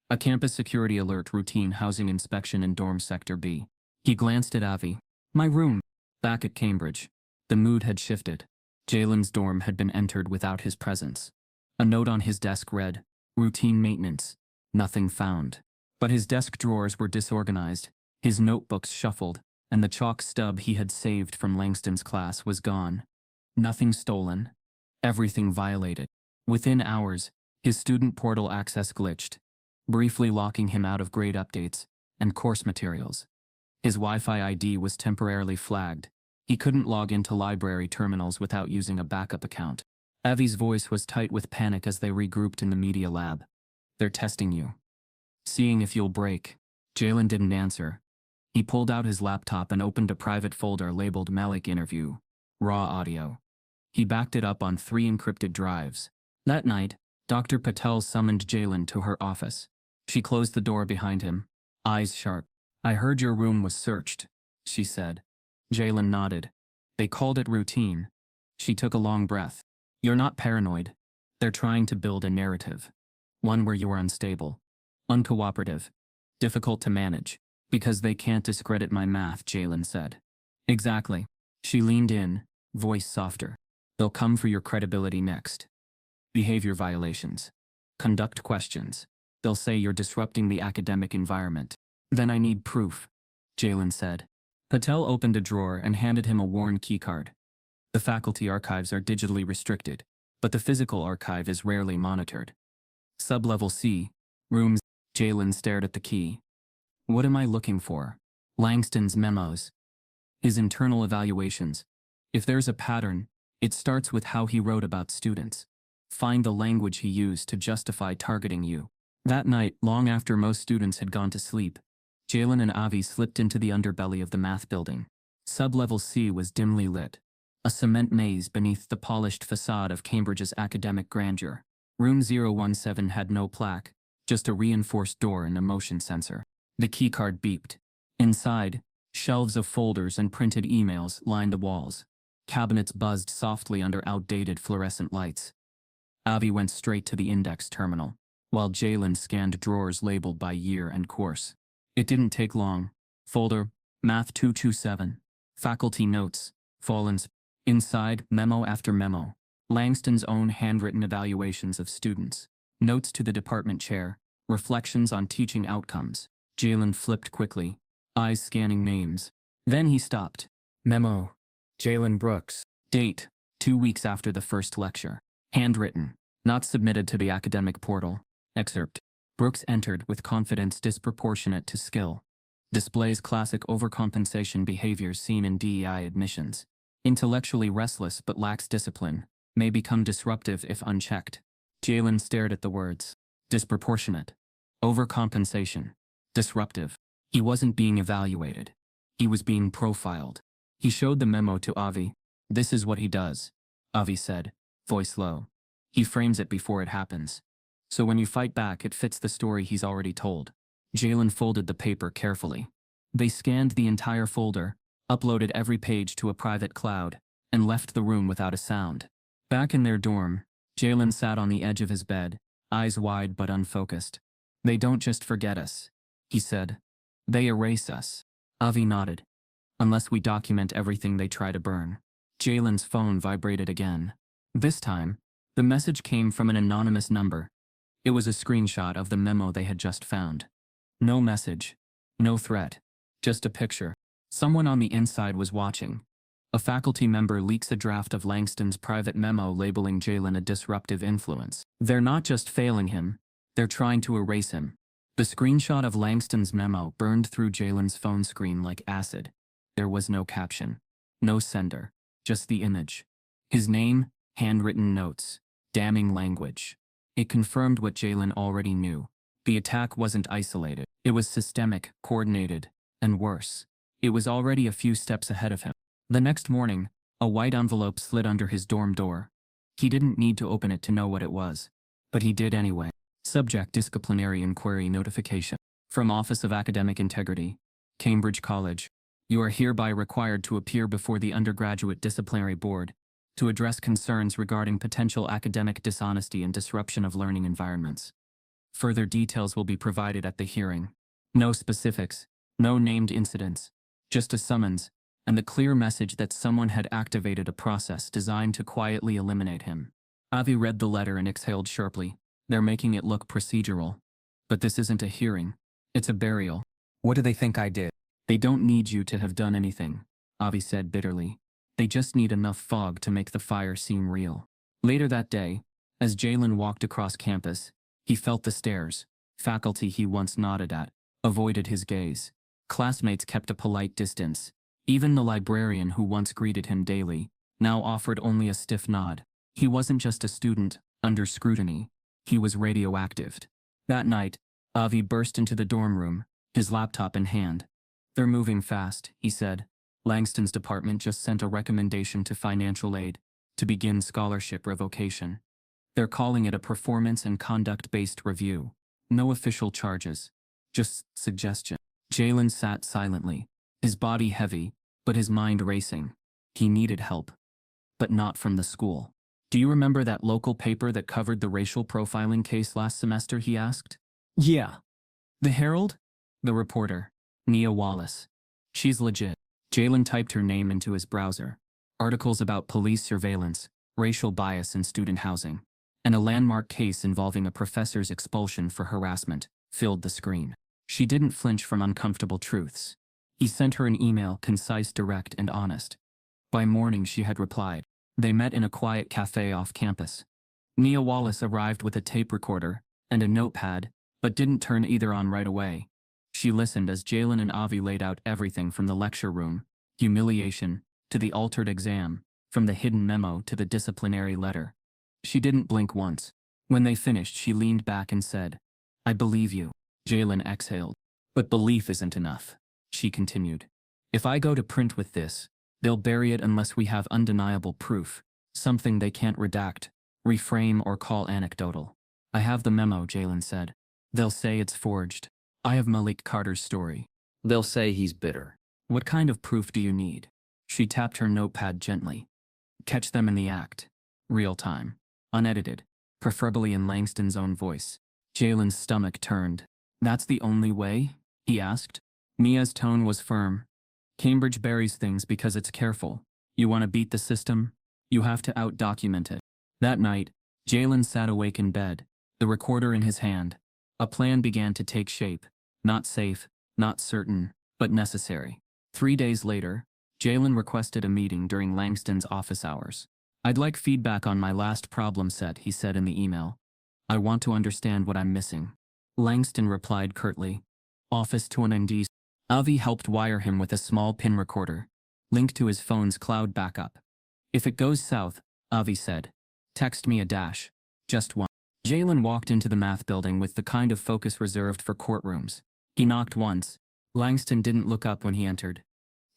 A campus security alert, routine housing inspection in dorm sector B. He glanced at Avi. My room. Back at Cambridge. The mood had shifted. Jalen's dorm had been entered without his presence. A note on his desk read, routine maintenance. Nothing found. But his desk drawers were disorganized, his notebooks shuffled, and the chalk stub he had saved from Langston's class was gone. Nothing stolen. Everything violated. Within hours, his student portal access glitched, briefly locking him out of grade updates and course materials. His Wi-Fi ID was temporarily flagged. He couldn't log into library terminals without using a backup account. Avi's voice was tight with panic as they regrouped in the media lab. They're testing you. Seeing if you'll break. Jalen didn't answer. He pulled out his laptop and opened a private folder labeled Malik Interview. Raw audio. He backed it up on 3 encrypted drives. That night, Dr. Patel summoned Jalen to her office. She closed the door behind him, eyes sharp. I heard your room was searched, she said. Jalen nodded. They called it routine. She took a long breath. You're not paranoid. They're trying to build a narrative. One where you're unstable, uncooperative, difficult to manage. Because they can't discredit my math, Jalen said. Exactly. She leaned in, voice softer. They'll come for your credibility next. Behavior violations. Conduct questions. They'll say you're disrupting the academic environment. Then I need proof, Jalen said. Patel opened a drawer and handed him a worn keycard. The faculty archives are digitally restricted, but the physical archive is rarely monitored. Sublevel C, rooms. Jalen stared at the key. What am I looking for? Langston's memos. His internal evaluations. If there's a pattern, it starts with how he wrote about students. Find the language he used to justify targeting you. That night, long after most students had gone to sleep, Jalen and Avi slipped into the underbelly of the math building. Sublevel C was dimly lit. A cement maze beneath the polished facade of Cambridge's academic grandeur. Room 017 had no plaque, just a reinforced door and a motion sensor. The keycard beeped. Inside, shelves of folders and printed emails lined the walls. Cabinets buzzed softly under outdated fluorescent lights. Avi went straight to the index terminal, while Jalen scanned drawers labeled by year and course. It didn't take long. Folder, Math 227. Faculty notes, Fallens. Inside, memo after memo. Langston's own handwritten evaluations of students, notes to the department chair, reflections on teaching outcomes. Jalen flipped quickly, eyes scanning names. Then he stopped. Memo. Jalen Brooks. Date. 2 weeks after the first lecture. Handwritten. Not submitted to the academic portal. Excerpt. Brooks entered with confidence disproportionate to skill. Displays classic overcompensation behaviors seen in DEI admissions. Intellectually restless but lacks discipline. May become disruptive if unchecked. Jalen stared at the words. Disproportionate. Overcompensation. Disruptive. He wasn't being evaluated. He was being profiled. He showed the memo to Avi. This is what he does, Avi said, voice low. He frames it before it happens. So when you fight back, it fits the story he's already told. Jalen folded the paper carefully. They scanned the entire folder, uploaded every page to a private cloud, and left the room without a sound. Back in their dorm, Jalen sat on the edge of his bed, eyes wide but unfocused. They don't just forget us, he said. They erase us. Avi nodded. Unless we document everything they try to burn. Jalen's phone vibrated again. This time, the message came from an anonymous number. It was a screenshot of the memo they had just found. No message. No threat. Just a picture. Someone on the inside was watching. A faculty member leaks a draft of Langston's private memo labeling Jalen a disruptive influence. They're not just failing him, they're trying to erase him. The screenshot of Langston's memo burned through Jalen's phone screen like acid. There was no caption. No sender. Just the image. His name, handwritten notes, damning language. It confirmed what Jalen already knew. The attack wasn't isolated. It was systemic, coordinated, and worse. It was already a few steps ahead of him. The next morning, a white envelope slid under his dorm door. He didn't need to open it to know what it was. But he did anyway. Subject: disciplinary inquiry notification. From Office of Academic Integrity, Cambridge College. You are hereby required to appear before the Undergraduate Disciplinary Board to address concerns regarding potential academic dishonesty and disruption of learning environments. Further details will be provided at the hearing. No specifics, no named incidents, just a summons, and the clear message that someone had activated a process designed to quietly eliminate him. Avi read the letter and exhaled sharply. They're making it look procedural. But this isn't a hearing. It's a burial. What do they think I did? They don't need you to have done anything, Avi said bitterly. They just need enough fog to make the fire seem real. Later that day, as Jalen walked across campus, he felt the stares. Faculty he once nodded at avoided his gaze. Classmates kept a polite distance. Even the librarian who once greeted him daily now offered only a stiff nod. He wasn't just a student, under scrutiny. He was radioactive. That night, Avi burst into the dorm room, his laptop in hand. They're moving fast, he said. Langston's department just sent a recommendation to financial aid to begin scholarship revocation. They're calling it a performance and conduct-based review. No official charges, just suggestion. Jalen sat silently, his body heavy, but his mind racing. He needed help. But not from the school. Do you remember that local paper that covered the racial profiling case last semester, he asked? Yeah. The Herald? The reporter. Nia Wallace. She's legit. Jalen typed her name into his browser. Articles about police surveillance, racial bias in student housing, and a landmark case involving a professor's expulsion for harassment filled the screen. She didn't flinch from uncomfortable truths. He sent her an email, concise, direct, and honest. By morning she had replied. They met in a quiet cafe off campus. Nia Wallace arrived with a tape recorder and a notepad, but didn't turn either on right away. She listened as Jalen and Avi laid out everything from the lecture room, humiliation, to the altered exam, from the hidden memo to the disciplinary letter. She didn't blink once. When they finished, she leaned back and said, I believe you. Jalen exhaled. But belief isn't enough, she continued. If I go to print with this, they'll bury it unless we have undeniable proof, something they can't redact, reframe, or call anecdotal. I have the memo, Jalen said. They'll say it's forged. I have Malik Carter's story. They'll say he's bitter. What kind of proof do you need? She tapped her notepad gently. Catch them in the act. Real time. Unedited. Preferably in Langston's own voice. Jalen's stomach turned. That's the only way? He asked. Nia's tone was firm. Cambridge buries things because it's careful. You want to beat the system? You have to out-document it. That night, Jalen sat awake in bed, the recorder in his hand. A plan began to take shape. Not safe, not certain, but necessary. 3 days later, Jalen requested a meeting during Langston's office hours. "I'd like feedback on my last problem set," he said in the email. "I want to understand what I'm missing." Langston replied curtly, "Office to an ND." Avi helped wire him with a small pin recorder, linked to his phone's cloud backup. "If it goes south," Avi said, "text me a dash. Just one." Jalen walked into the math building with the kind of focus reserved for courtrooms. He knocked once. Langston didn't look up when he entered.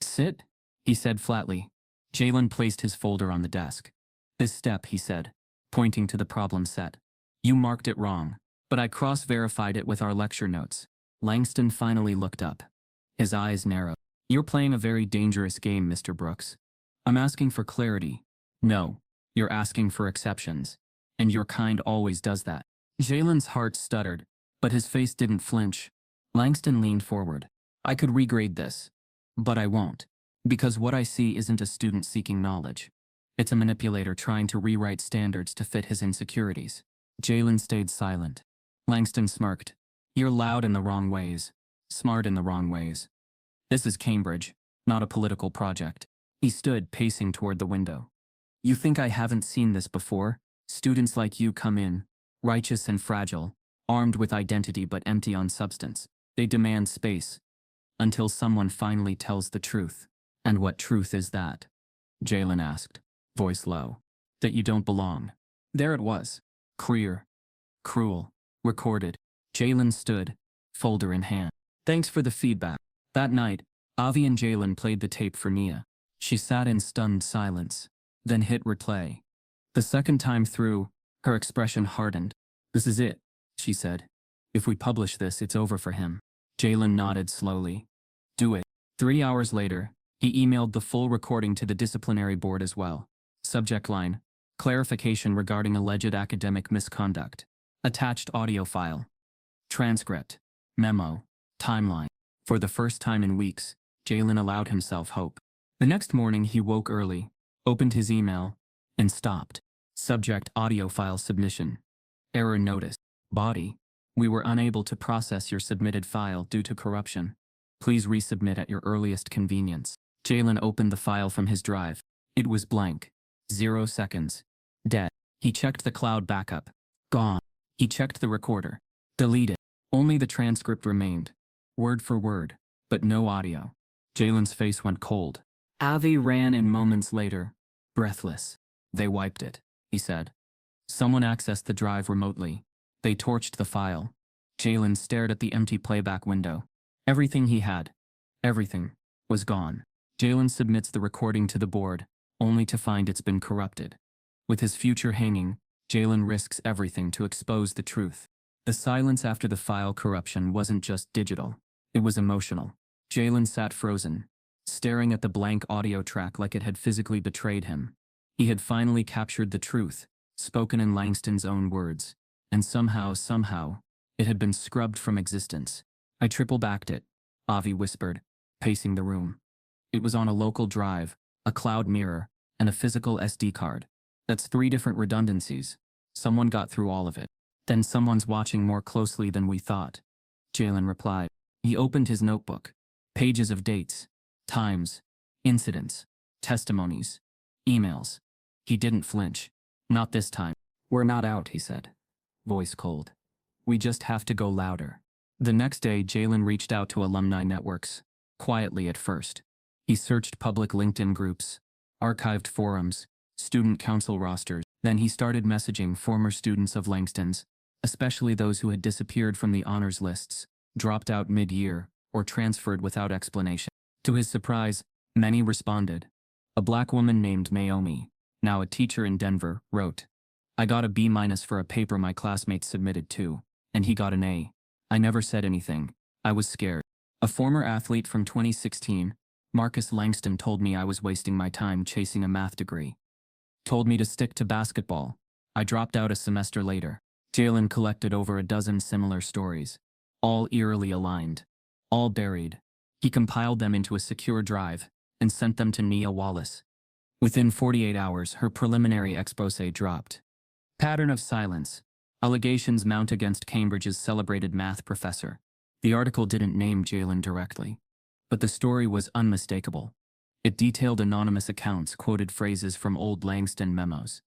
"Sit," he said flatly. Jalen placed his folder on the desk. "This step," he said, pointing to the problem set. "You marked it wrong, but I cross-verified it with our lecture notes." Langston finally looked up. His eyes narrowed. "You're playing a very dangerous game, Mr. Brooks. I'm asking for clarity. No, you're asking for exceptions. And your kind always does that." Jalen's heart stuttered, but his face didn't flinch. Langston leaned forward. "I could regrade this, but I won't. Because what I see isn't a student seeking knowledge. It's a manipulator trying to rewrite standards to fit his insecurities." Jalen stayed silent. Langston smirked. "You're loud in the wrong ways. Smart in the wrong ways. This is Cambridge, not a political project." He stood pacing toward the window. "You think I haven't seen this before? Students like you come in, righteous and fragile, armed with identity but empty on substance. They demand space. Until someone finally tells the truth." "And what truth is that?" Jalen asked, voice low. "That you don't belong." There it was. Clear. Cruel. Recorded. Jalen stood, folder in hand. "Thanks for the feedback." That night, Avi and Jalen played the tape for Nia. She sat in stunned silence, then hit replay. The second time through, her expression hardened. "This is it," she said. "If we publish this, it's over for him." Jalen nodded slowly. "Do it." 3 hours later, he emailed the full recording to the disciplinary board as well. Subject line: clarification regarding alleged academic misconduct. Attached audio file. Transcript. Memo. Timeline. For the first time in weeks, Jalen allowed himself hope. The next morning he woke early, opened his email, and stopped. Subject: audio file submission. Error notice. Body: we were unable to process your submitted file due to corruption. Please resubmit at your earliest convenience. Jalen opened the file from his drive. It was blank. 0 seconds. Dead. He checked the cloud backup. Gone. He checked the recorder. Deleted. Only the transcript remained. Word for word, but no audio. Jalen's face went cold. Avi ran in moments later, breathless. "They wiped it," he said. "Someone accessed the drive remotely. They torched the file." Jalen stared at the empty playback window. Everything he had, everything, was gone. Jalen submits the recording to the board, only to find it's been corrupted. With his future hanging, Jalen risks everything to expose the truth. The silence after the file corruption wasn't just digital, it was emotional. Jalen sat frozen, staring at the blank audio track like it had physically betrayed him. He had finally captured the truth, spoken in Langston's own words, and somehow, it had been scrubbed from existence. "I triple-backed it," Avi whispered, pacing the room. "It was on a local drive, a cloud mirror, and a physical SD card. That's 3 different redundancies. Someone got through all of it. Then someone's watching more closely than we thought," Jalen replied. He opened his notebook. Pages of dates, times, incidents, testimonies, emails. He didn't flinch. "Not this time." "We're not out," he said, voice cold. "We just have to go louder." The next day, Jalen reached out to alumni networks, quietly at first. He searched public LinkedIn groups, archived forums, student council rosters. Then he started messaging former students of Langston's, especially those who had disappeared from the honors lists, dropped out mid-year, or transferred without explanation. To his surprise, many responded. A black woman named Naomi, now a teacher in Denver, wrote, "I got a B- for a paper my classmates submitted too, and he got an A. I never said anything. I was scared." A former athlete from 2016, Marcus Langston, told me I was wasting my time chasing a math degree. Told me to stick to basketball. I dropped out a semester later. Jalen collected over a dozen similar stories, all eerily aligned, all buried. He compiled them into a secure drive and sent them to Nia Wallace. Within 48 hours, her preliminary exposé dropped. Pattern of silence. Allegations mount against Cambridge's celebrated math professor. The article didn't name Jalen directly, but the story was unmistakable. It detailed anonymous accounts, quoted phrases from old Langston memos,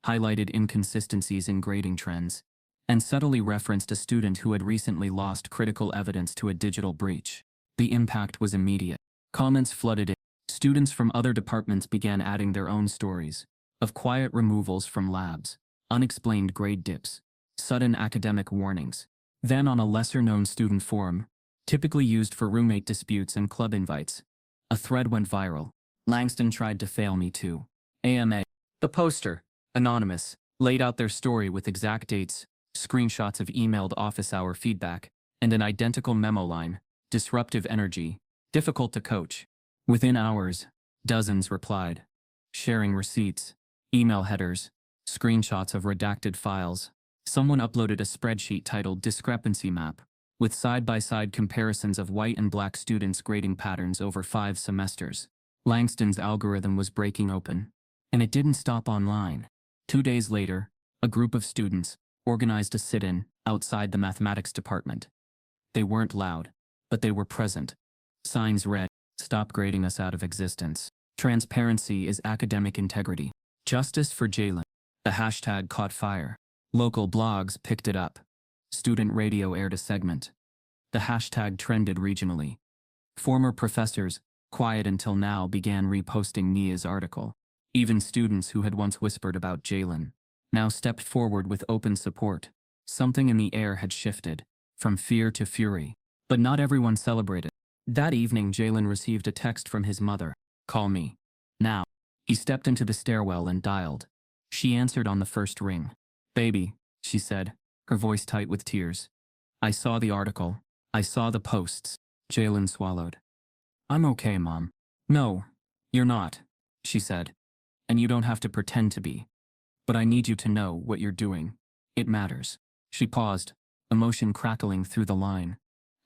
highlighted inconsistencies in grading trends, and subtly referenced a student who had recently lost critical evidence to a digital breach. The impact was immediate. Comments flooded in. Students from other departments began adding their own stories of quiet removals from labs, unexplained grade dips, sudden academic warnings. Then on a lesser-known student forum, typically used for roommate disputes and club invites, a thread went viral. Langston tried to fail me too. AMA. The poster, anonymous, laid out their story with exact dates, screenshots of emailed office hour feedback, and an identical memo line, disruptive energy, difficult to coach. Within hours, dozens replied, sharing receipts, email headers, screenshots of redacted files. Someone uploaded a spreadsheet titled Discrepancy Map, with side-by-side comparisons of white and black students' grading patterns over 5 semesters. Langston's algorithm was breaking open, and it didn't stop online. 2 days later, a group of students organized a sit-in outside the mathematics department. They weren't loud, but they were present. Signs read, "Stop grading us out of existence. Transparency is academic integrity. Justice for Jalen." The hashtag caught fire. Local blogs picked it up. Student radio aired a segment. The hashtag trended regionally. Former professors, quiet until now, began reposting Nia's article. Even students who had once whispered about Jalen now stepped forward with open support. Something in the air had shifted, from fear to fury. But not everyone celebrated. That evening, Jalen received a text from his mother. "Call me. Now." He stepped into the stairwell and dialed. She answered on the first ring. "Baby," she said, her voice tight with tears. "I saw the article. I saw the posts." Jalen swallowed. "I'm okay, Mom." "No, you're not," she said. "And you don't have to pretend to be. But I need you to know what you're doing. It matters." She paused, emotion crackling through the line.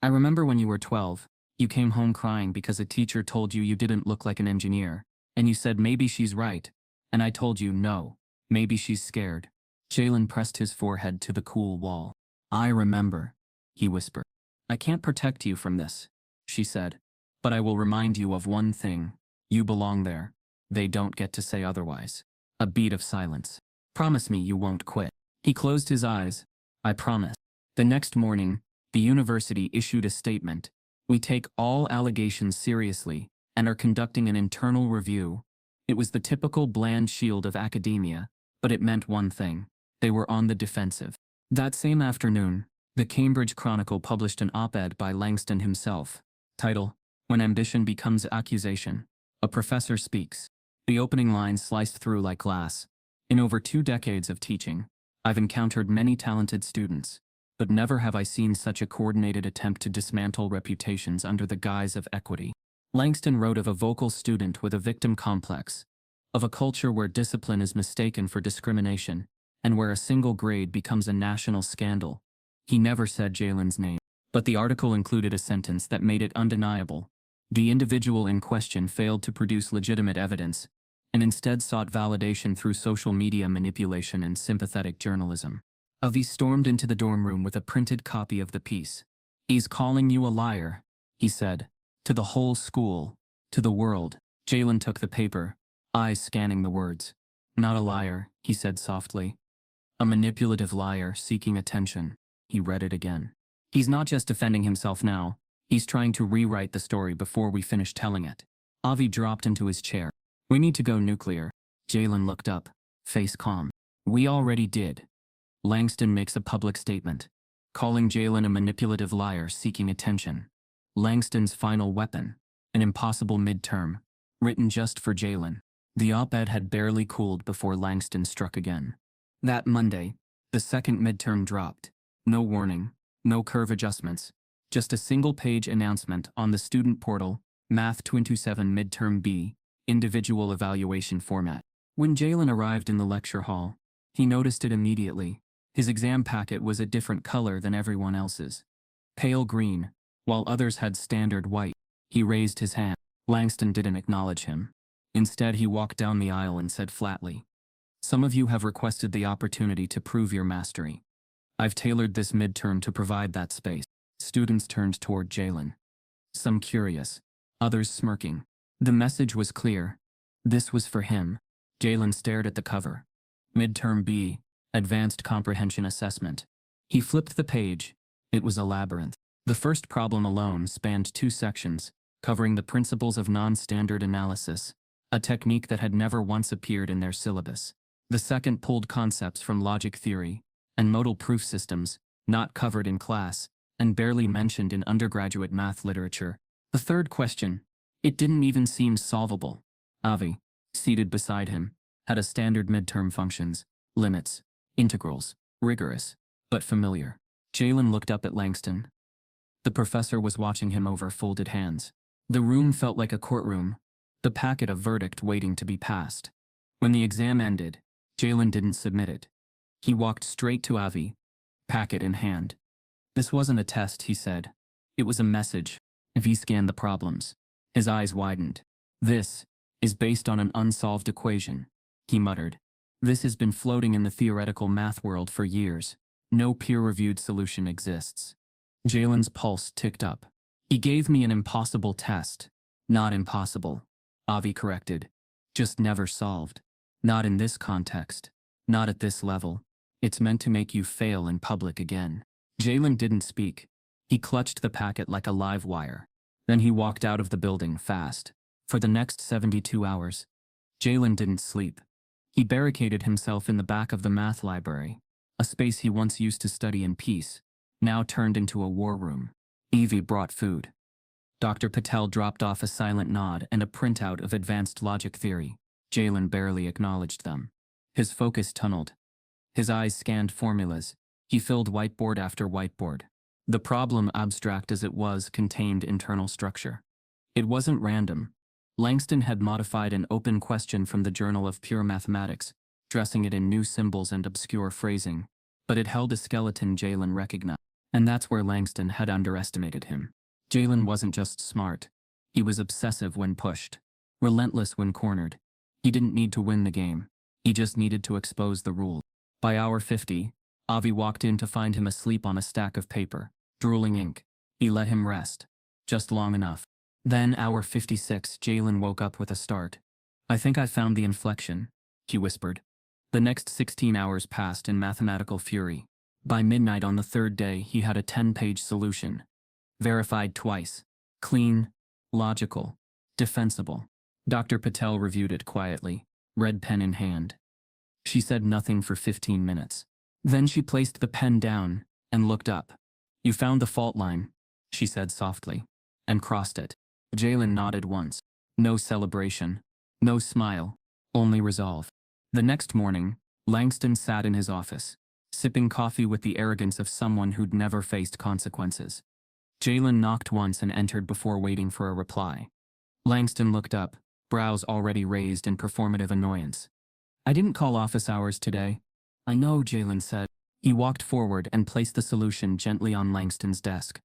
"I remember when you were 12, you came home crying because a teacher told you you didn't look like an engineer, and you said maybe she's right, and I told you no, maybe she's scared." Jalen pressed his forehead to the cool wall. "I remember," he whispered. "I can't protect you from this," she said, "but I will remind you of one thing. You belong there. They don't get to say otherwise." A beat of silence. "Promise me you won't quit." He closed his eyes. "I promise." The next morning, the university issued a statement. "We take all allegations seriously and are conducting an internal review." It was the typical bland shield of academia, but it meant one thing. They were on the defensive. That same afternoon, the Cambridge Chronicle published an op-ed by Langston himself. Title: "When Ambition Becomes Accusation. A Professor Speaks." The opening line sliced through like glass. "In over 2 decades of teaching, I've encountered many talented students, but never have I seen such a coordinated attempt to dismantle reputations under the guise of equity." Langston wrote of a vocal student with a victim complex, of a culture where discipline is mistaken for discrimination, and where a single grade becomes a national scandal. He never said Jalen's name, but the article included a sentence that made it undeniable. The individual in question failed to produce legitimate evidence, and instead sought validation through social media manipulation and sympathetic journalism. Avi stormed into the dorm room with a printed copy of the piece. "He's calling you a liar," he said. "To the whole school. To the world." Jalen took the paper, eyes scanning the words. "Not a liar," he said softly. "A manipulative liar seeking attention." He read it again. "He's not just defending himself now. He's trying to rewrite the story before we finish telling it." Avi dropped into his chair. "We need to go nuclear." Jalen looked up, face calm. "We already did." Langston makes a public statement, calling Jalen a manipulative liar seeking attention. Langston's final weapon, an impossible midterm, written just for Jalen. The op-ed had barely cooled before Langston struck again. That Monday, the second midterm dropped. No warning, no curve adjustments, just a single-page announcement on the student portal, Math 227 Midterm B, individual evaluation format. When Jalen arrived in the lecture hall, he noticed it immediately. His exam packet was a different color than everyone else's. Pale green, while others had standard white. He raised his hand. Langston didn't acknowledge him. Instead, he walked down the aisle and said flatly, Some of you have requested the opportunity to prove your mastery. I've tailored this midterm to provide that space. Students turned toward Jalen. Some curious, others smirking. The message was clear. This was for him. Jalen stared at the cover. Midterm B, Advanced Comprehension Assessment. He flipped the page. It was a labyrinth. The first problem alone spanned 2 sections, covering the principles of non-standard analysis, a technique that had never once appeared in their syllabus. The second pulled concepts from logic theory and modal proof systems, not covered in class, and barely mentioned in undergraduate math literature. The third question, it didn't even seem solvable. Avi, seated beside him, had a standard midterm functions, limits, integrals, rigorous, but familiar. Jalen looked up at Langston. The professor was watching him over folded hands. The room felt like a courtroom, the packet of verdict waiting to be passed. When the exam ended, Jalen didn't submit it. He walked straight to Avi, packet in hand. This wasn't a test, he said. It was a message. He scanned the problems. His eyes widened. This is based on an unsolved equation, he muttered. This has been floating in the theoretical math world for years. No peer-reviewed solution exists. Jalen's pulse ticked up. He gave me an impossible test. Not impossible, Avi corrected. Just never solved. Not in this context. Not at this level. It's meant to make you fail in public again. Jalen didn't speak. He clutched the packet like a live wire. Then he walked out of the building fast. For the next 72 hours, Jalen didn't sleep. He barricaded himself in the back of the math library, a space he once used to study in peace, now turned into a war room. Evie brought food. Dr. Patel dropped off a silent nod and a printout of advanced logic theory. Jalen barely acknowledged them. His focus tunneled. His eyes scanned formulas. He filled whiteboard after whiteboard. The problem, abstract as it was, contained internal structure. It wasn't random. Langston had modified an open question from the Journal of Pure Mathematics, dressing it in new symbols and obscure phrasing, but it held a skeleton Jalen recognized. And that's where Langston had underestimated him. Jalen wasn't just smart. He was obsessive when pushed, relentless when cornered. He didn't need to win the game. He just needed to expose the rules. By hour 50, Avi walked in to find him asleep on a stack of paper, drooling ink. He let him rest. Just long enough. Then, hour 56, Jalen woke up with a start. I think I found the inflection, he whispered. The next 16 hours passed in mathematical fury. By midnight on the third day, he had a 10-page solution. Verified twice. Clean, logical, defensible. Dr. Patel reviewed it quietly, red pen in hand. She said nothing for 15 minutes. Then she placed the pen down and looked up. You found the fault line, she said softly, and crossed it. Jalen nodded once. No celebration. No smile. Only resolve. The next morning, Langston sat in his office, sipping coffee with the arrogance of someone who'd never faced consequences. Jalen knocked once and entered before waiting for a reply. Langston looked up, brows already raised in performative annoyance. I didn't call office hours today. I know, Jalen said. He walked forward and placed the solution gently on Langston's desk.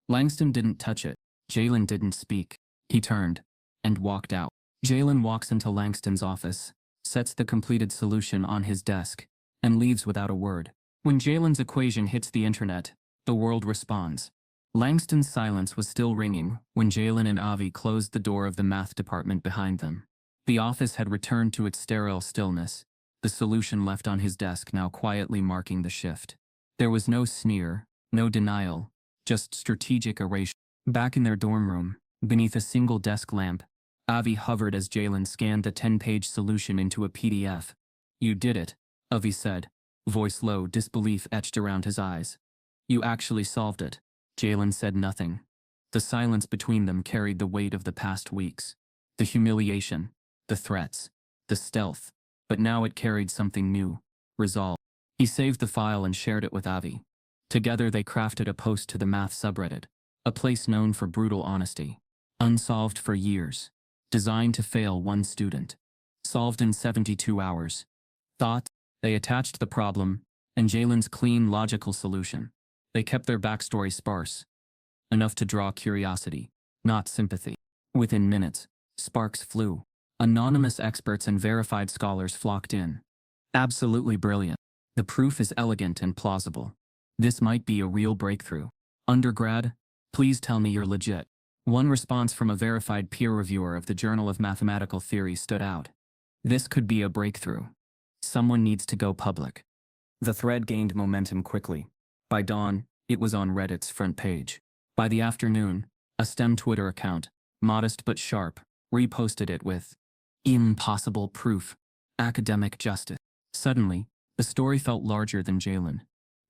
Langston didn't touch it. Jalen didn't speak. He turned and walked out. Jalen walks into Langston's office, sets the completed solution on his desk, and leaves without a word. When Jalen's equation hits the internet, the world responds. Langston's silence was still ringing when Jalen and Avi closed the door of the math department behind them. The office had returned to its sterile stillness, the solution left on his desk now quietly marking the shift. There was no sneer, no denial, just strategic erasure. Back in their dorm room, beneath a single desk lamp, Avi hovered as Jalen scanned the 10-page solution into a PDF. You did it, Avi said, voice low, disbelief etched around his eyes. You actually solved it. Jalen said nothing. The silence between them carried the weight of the past weeks. The humiliation, the threats, the stealth, but now it carried something new, resolve. He saved the file and shared it with Avi. Together they crafted a post to the math subreddit, a place known for brutal honesty. Unsolved for years. Designed to fail one student. Solved in 72 hours. Thought. They attached the problem, and Jalen's clean, logical solution. They kept their backstory sparse. Enough to draw curiosity, not sympathy. Within minutes, sparks flew. Anonymous experts and verified scholars flocked in. Absolutely brilliant. The proof is elegant and plausible. This might be a real breakthrough. Undergrad, please tell me you're legit. One response from a verified peer reviewer of the Journal of Mathematical Theory stood out. This could be a breakthrough. Someone needs to go public. The thread gained momentum quickly. By dawn, it was on Reddit's front page. By the afternoon, a STEM Twitter account, modest but sharp, reposted it with impossible proof, academic justice. Suddenly, the story felt larger than Jalen.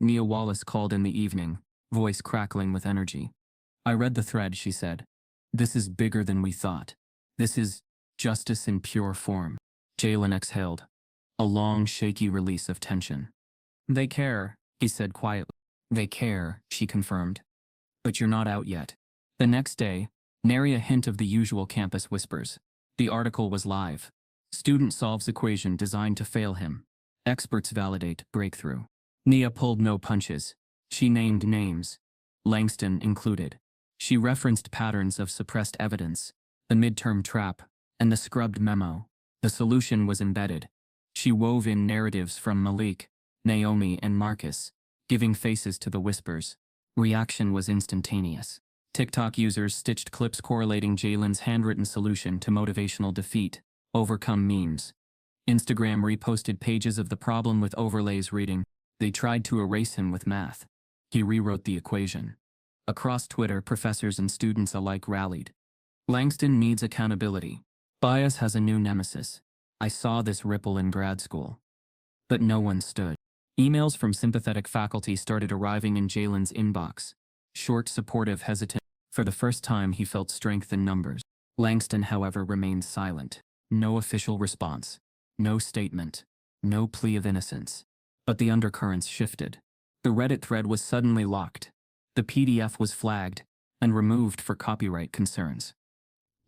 Nia Wallace called in the evening, voice crackling with energy. I read the thread, she said. This is bigger than we thought. This is justice in pure form. Jalen exhaled. A long, shaky release of tension. They care, he said quietly. They care, she confirmed. But you're not out yet. The next day, nary a hint of the usual campus whispers. The article was live. Student solves equation designed to fail him. Experts validate breakthrough. Nia pulled no punches. She named names. Langston included. She referenced patterns of suppressed evidence, the midterm trap, and the scrubbed memo. The solution was embedded. She wove in narratives from Malik, Naomi, and Marcus, giving faces to the whispers. Reaction was instantaneous. TikTok users stitched clips correlating Jalen's handwritten solution to motivational defeat, overcome memes. Instagram reposted pages of the problem with overlays reading, they tried to erase him with math. He rewrote the equation. Across Twitter, professors and students alike rallied. Langston needs accountability. Bias has a new nemesis. I saw this ripple in grad school. But no one stood. Emails from sympathetic faculty started arriving in Jalen's inbox. Short, supportive, hesitant. For the first time, he felt strength in numbers. Langston, however, remained silent. No official response. No statement. No plea of innocence. But the undercurrents shifted. The Reddit thread was suddenly locked. The PDF was flagged and removed for copyright concerns.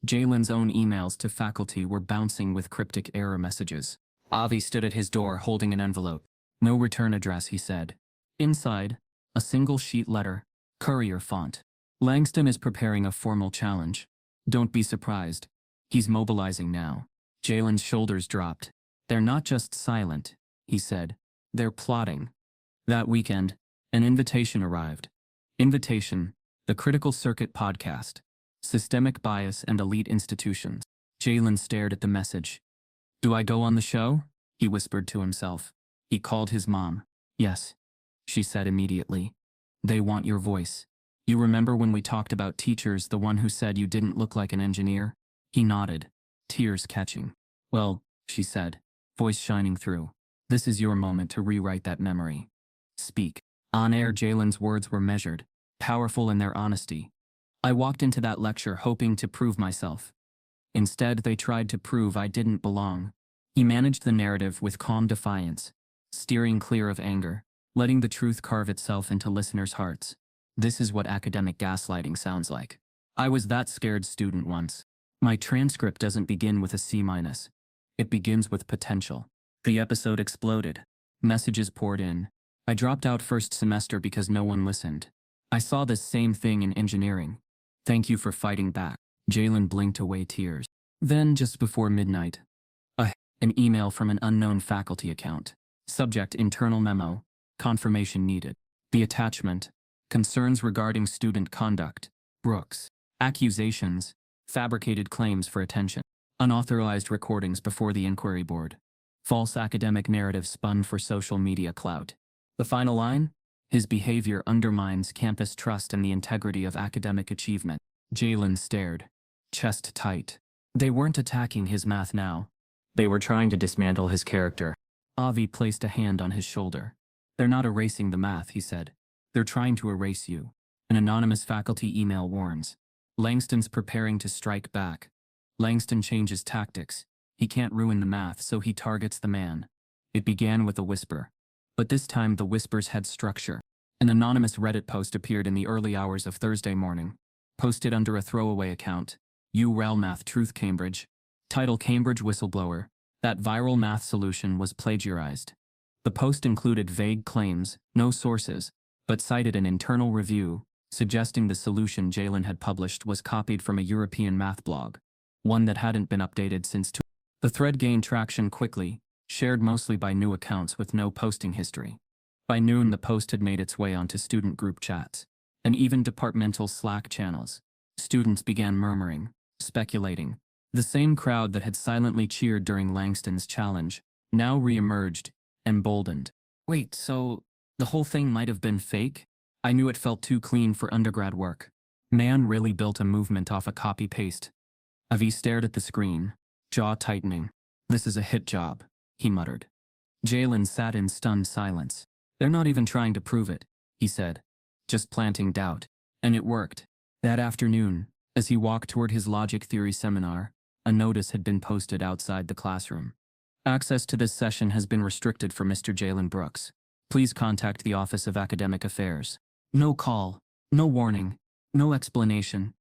Jalen's own emails to faculty were bouncing with cryptic error messages. Avi stood at his door holding an envelope. No return address, he said. Inside, a single sheet letter, courier font. Langston is preparing a formal challenge. Don't be surprised. He's mobilizing now. Jalen's shoulders dropped. They're not just silent, he said. They're plotting. That weekend, an invitation arrived. Invitation, the Critical Circuit podcast. Systemic bias and elite institutions. Jalen stared at the message. Do I go on the show? He whispered to himself. He called his mom. Yes, she said immediately. They want your voice. You remember when we talked about teachers, the one who said you didn't look like an engineer? He nodded, tears catching. Well, she said, voice shining through. This is your moment to rewrite that memory. Speak. On air, Jalen's words were measured, powerful in their honesty. I walked into that lecture hoping to prove myself. Instead, they tried to prove I didn't belong. He managed the narrative with calm defiance, steering clear of anger, letting the truth carve itself into listeners' hearts. This is what academic gaslighting sounds like. I was that scared student once. My transcript doesn't begin with a C-. It begins with potential. The episode exploded. Messages poured in. I dropped out first semester because no one listened. I saw this same thing in engineering. Thank you for fighting back. Jalen blinked away tears. Then, just before midnight, an email from an unknown faculty account. Subject: internal memo. Confirmation needed. The attachment: concerns regarding student conduct. Brooks. Accusations: fabricated claims for attention. Unauthorized recordings before the inquiry board. False academic narrative spun for social media clout. The final line: his behavior undermines campus trust and the integrity of academic achievement. Jalen stared, chest tight. They weren't attacking his math now. They were trying to dismantle his character. Avi placed a hand on his shoulder. They're not erasing the math, he said. They're trying to erase you. An anonymous faculty email warns. Langston's preparing to strike back. Langston changes tactics. He can't ruin the math, so he targets the man. It began with a whisper. But this time the whispers had structure. An anonymous Reddit post appeared in the early hours of Thursday morning. Posted under a throwaway account. URL Math Truth Cambridge. Title: Cambridge Whistleblower. That viral math solution was plagiarized. The post included vague claims, no sources, but cited an internal review, suggesting the solution Jalen had published was copied from a European math blog, one that hadn't been updated since. The thread gained traction quickly, shared mostly by new accounts with no posting history. By noon, the post had made its way onto student group chats, and even departmental Slack channels. Students began murmuring, speculating. The same crowd that had silently cheered during Langston's challenge now re-emerged, emboldened. Wait, so the whole thing might have been fake? I knew it felt too clean for undergrad work. Man really built a movement off a copy-paste. Avi stared at the screen, jaw tightening. This is a hit job, he muttered. Jalen sat in stunned silence. They're not even trying to prove it, he said. Just planting doubt. And it worked. That afternoon, as he walked toward his logic theory seminar, a notice had been posted outside the classroom. Access to this session has been restricted for Mr. Jalen Brooks. Please contact the Office of Academic Affairs. No call, no warning, no explanation.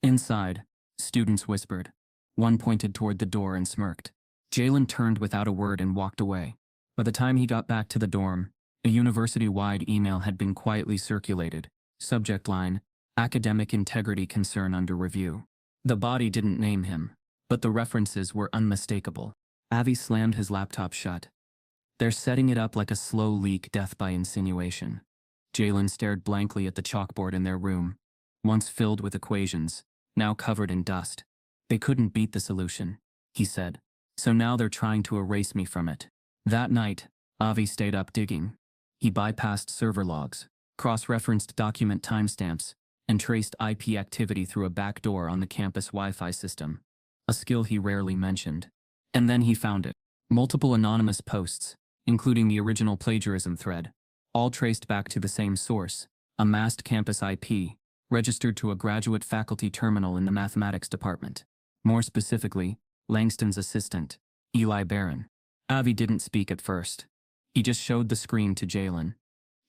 Inside, students whispered. One pointed toward the door and smirked. Jalen turned without a word and walked away. By the time he got back to the dorm, a university-wide email had been quietly circulated. Subject line, Academic Integrity Concern Under Review. The body didn't name him, but the references were unmistakable. Avi slammed his laptop shut. They're setting it up like a slow leak, death by insinuation. Jalen stared blankly at the chalkboard in their room, once filled with equations, now covered in dust. They couldn't beat the solution, he said, so now they're trying to erase me from it. That night, Avi stayed up digging. He bypassed server logs, cross-referenced document timestamps, and traced IP activity through a back door on the campus Wi-Fi system, a skill he rarely mentioned. And then he found it. Multiple anonymous posts, including the original plagiarism thread, all traced back to the same source, a masked campus IP, registered to a graduate faculty terminal in the mathematics department. More specifically, Langston's assistant, Eli Barron. Avi didn't speak at first. He just showed the screen to Jalen.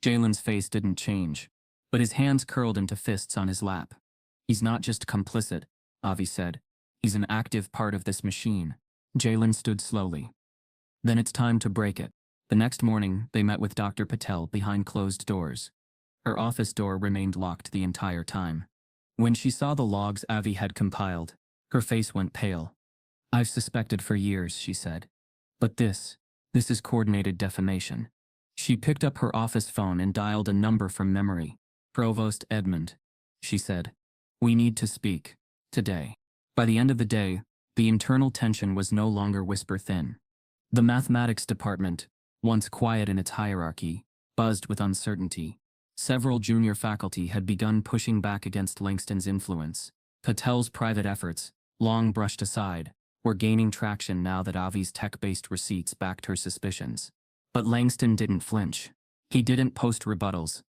Jalen's face didn't change, but his hands curled into fists on his lap. He's not just complicit, Avi said. He's an active part of this machine. Jalen stood slowly. Then it's time to break it. The next morning, they met with Dr. Patel behind closed doors. Her office door remained locked the entire time. When she saw the logs Avi had compiled, her face went pale. I've suspected for years, she said. But this is coordinated defamation. She picked up her office phone and dialed a number from memory. Provost Edmund, she said. We need to speak. Today. By the end of the day, the internal tension was no longer whisper thin. The mathematics department, once quiet in its hierarchy, buzzed with uncertainty. Several junior faculty had begun pushing back against Langston's influence. Patel's private efforts, long brushed aside, were gaining traction now that Avi's tech-based receipts backed her suspicions. But Langston didn't flinch. He didn't post rebuttals.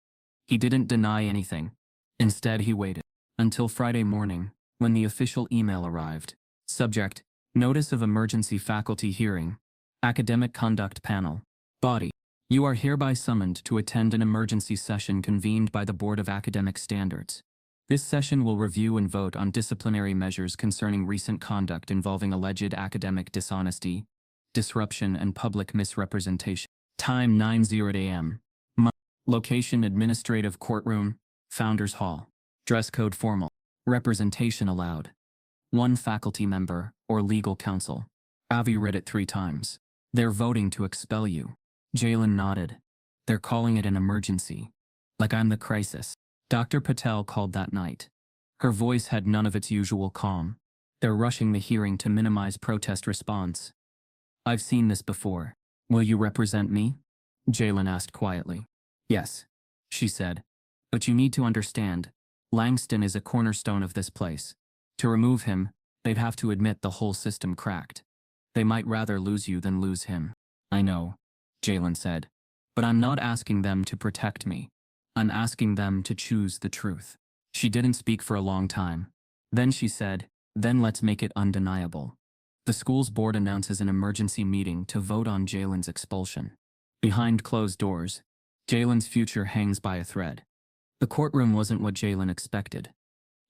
He didn't deny anything. Instead, he waited until Friday morning, when the official email arrived. Subject, Notice of Emergency Faculty Hearing. Academic Conduct Panel. Body. You are hereby summoned to attend an emergency session convened by the Board of Academic Standards. This session will review and vote on disciplinary measures concerning recent conduct involving alleged academic dishonesty, disruption, and public misrepresentation. Time 9:00 a.m. Location Administrative Courtroom, Founders Hall. Dress code formal. Representation allowed. One faculty member or legal counsel. Avi read it 3 times. They're voting to expel you. Jalen nodded. They're calling it an emergency. Like I'm the crisis. Dr. Patel called that night. Her voice had none of its usual calm. They're rushing the hearing to minimize protest response. I've seen this before. Will you represent me? Jalen asked quietly. Yes, she said. But you need to understand, Langston is a cornerstone of this place. To remove him, they'd have to admit the whole system cracked. They might rather lose you than lose him. I know, Jalen said. But I'm not asking them to protect me. I'm asking them to choose the truth. She didn't speak for a long time. Then she said, then let's make it undeniable. The school's board announces an emergency meeting to vote on Jalen's expulsion. Behind closed doors, Jalen's future hangs by a thread. The courtroom wasn't what Jalen expected.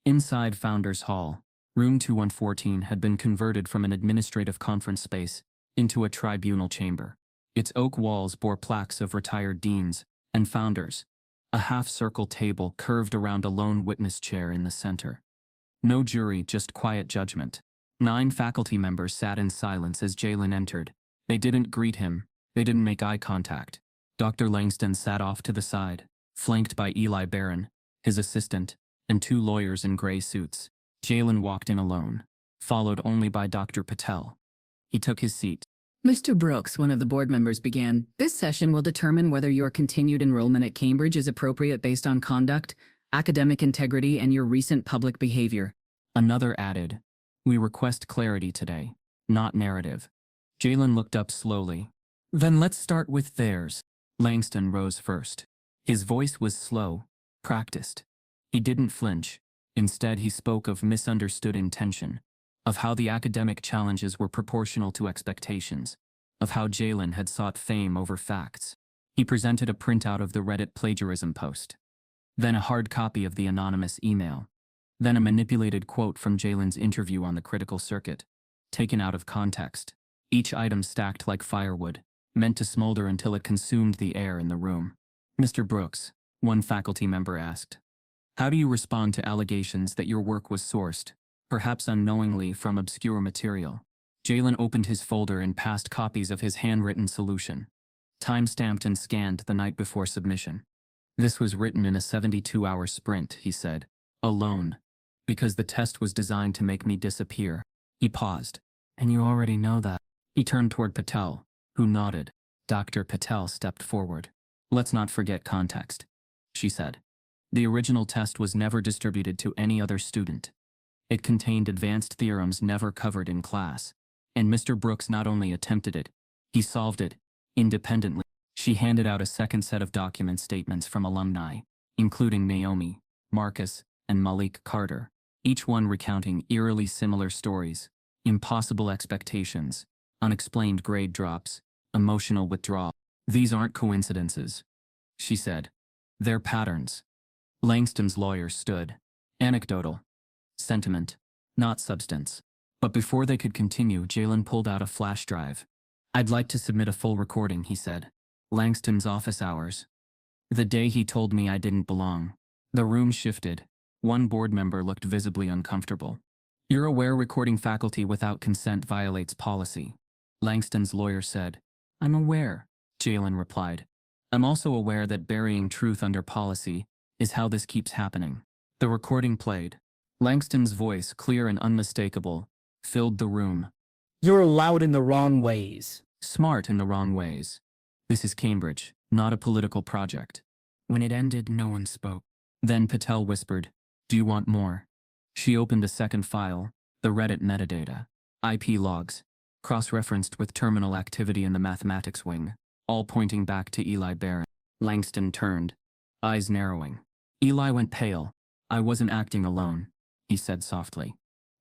Inside Founders Hall, room 2114 had been converted from an administrative conference space into a tribunal chamber. Its oak walls bore plaques of retired deans and founders, a half-circle table curved around a lone witness chair in the center. No jury, just quiet judgment. 9 faculty members sat in silence as Jalen entered, They didn't greet him. They didn't make eye contact. Dr. Langston sat off to the side, flanked by Eli Barron, his assistant, and two lawyers in gray suits. Jalen walked in alone, followed only by Dr. Patel. He took his seat. Mr. Brooks, one of the board members began, this session will determine whether your continued enrollment at Cambridge is appropriate based on conduct, academic integrity, and your recent public behavior. Another added, we request clarity today, not narrative. Jalen looked up slowly. Then let's start with theirs. Langston rose first. His voice was slow, practiced. He didn't flinch. Instead, he spoke of misunderstood intention, of how the academic challenges were proportional to expectations, of how Jalen had sought fame over facts. He presented a printout of the Reddit plagiarism post, then a hard copy of the anonymous email, then a manipulated quote from Jalen's interview on the critical circuit, taken out of context, each item stacked like firewood, meant to smolder until it consumed the air in the room. Mr. Brooks, one faculty member asked, how do you respond to allegations that your work was sourced, perhaps unknowingly, from obscure material? Jalen opened his folder and passed copies of his handwritten solution, time-stamped and scanned the night before submission. This was written in a 72-hour sprint, he said, alone, because the test was designed to make me disappear. He paused. And you already know that. He turned toward Patel, who nodded. Dr. Patel stepped forward. Let's not forget context, she said. The original test was never distributed to any other student. It contained advanced theorems never covered in class. And Mr. Brooks not only attempted it, he solved it, independently. She handed out a second set of document statements from alumni, including Naomi, Marcus, and Malik Carter, each one recounting eerily similar stories, impossible expectations, unexplained grade drops, emotional withdrawal. These aren't coincidences, she said. They're patterns. Langston's lawyer stood. Anecdotal. Sentiment. Not substance. But before they could continue, Jalen pulled out a flash drive. I'd like to submit a full recording, he said. Langston's office hours. The day he told me I didn't belong. The room shifted. One board member looked visibly uncomfortable. You're aware recording faculty without consent violates policy, Langston's lawyer said. I'm aware, Jalen replied. I'm also aware that burying truth under policy is how this keeps happening. The recording played. Langston's voice, clear and unmistakable, filled the room. You're loud in the wrong ways. Smart in the wrong ways. This is Cambridge, not a political project. When it ended, no one spoke. Then Patel whispered, do you want more? She opened a second file, the Reddit metadata, IP logs, cross-referenced with terminal activity in the mathematics wing, all pointing back to Eli Barron. Langston turned, eyes narrowing. Eli went pale. I wasn't acting alone, he said softly.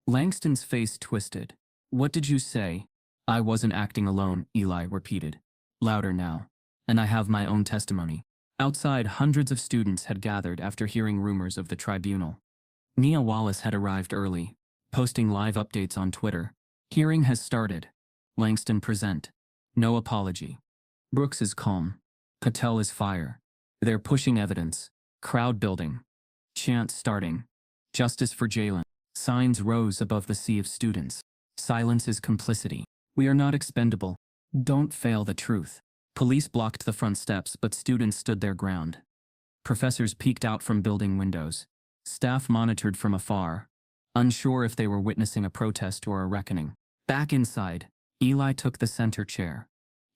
Langston's face twisted. What did you say? I wasn't acting alone, Eli repeated, louder now. And I have my own testimony. Outside, hundreds of students had gathered after hearing rumors of the tribunal. Nia Wallace had arrived early, posting live updates on Twitter. Hearing has started. Langston present. No apology. Brooks is calm. Patel is fire. They're pushing evidence. Crowd building. Chants starting. Justice for Jalen. Signs rose above the sea of students. Silence is complicity. We are not expendable. Don't fail the truth. Police blocked the front steps, but students stood their ground. Professors peeked out from building windows. Staff monitored from afar, unsure if they were witnessing a protest or a reckoning. Back inside, Eli took the center chair.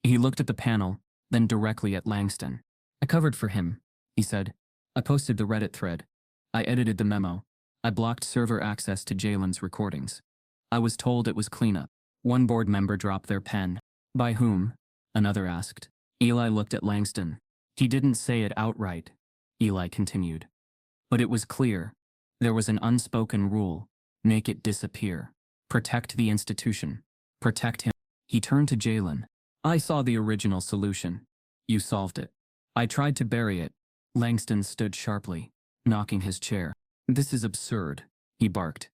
He looked at the panel, then directly at Langston. I covered for him, he said. I posted the Reddit thread. I edited the memo. I blocked server access to Jalen's recordings. I was told it was cleanup. One board member dropped their pen. By whom? Another asked. Eli looked at Langston. He didn't say it outright, Eli continued. But it was clear. There was an unspoken rule. Make it disappear. Protect the institution. Protect him. He turned to Jalen. I saw the original solution. You solved it. I tried to bury it. Langston stood sharply, knocking his chair. This is absurd, he barked.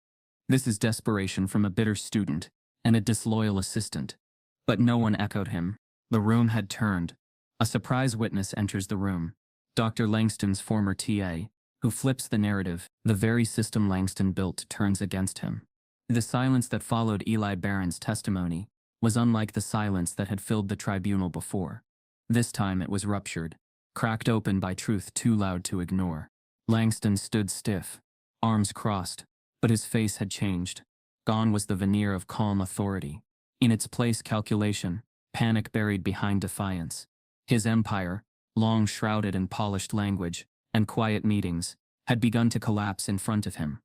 This is desperation from a bitter student and a disloyal assistant. But no one echoed him. The room had turned. A surprise witness enters the room. Dr. Langston's former TA, who flips the narrative. The very system Langston built turns against him. The silence that followed Eli Barron's testimony, was unlike the silence that had filled the tribunal before. This time it was ruptured, cracked open by truth too loud to ignore. Langston stood stiff, arms crossed, but his face had changed. Gone was the veneer of calm authority. In its place, calculation, panic buried behind defiance. His empire, long shrouded in polished language and quiet meetings, had begun to collapse in front of him.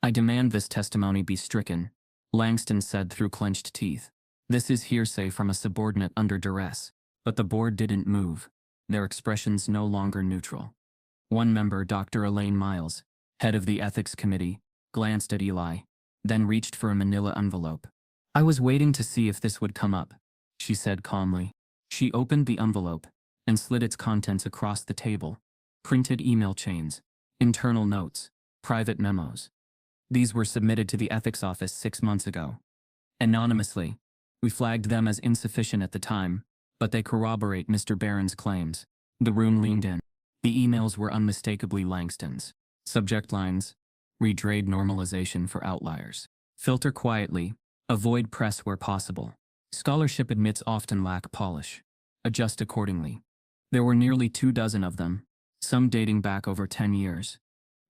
"I demand this testimony be stricken," Langston said through clenched teeth. "This is hearsay from a subordinate under duress." But the board didn't move, their expressions no longer neutral. One member, Dr. Elaine Miles, head of the ethics committee, glanced at Eli, then reached for a manila envelope. "I was waiting to see if this would come up," she said calmly. She opened the envelope and slid its contents across the table. Printed email chains, internal notes, private memos. These were submitted to the ethics office 6 months ago. Anonymously, we flagged them as insufficient at the time, but they corroborate Mr. Barron's claims. The room leaned in. The emails were unmistakably Langston's. Subject lines: read normalization for outliers. Filter quietly, avoid press where possible. Scholarship admits often lack polish. Adjust accordingly. There were nearly 24 of them, some dating back over 10 years.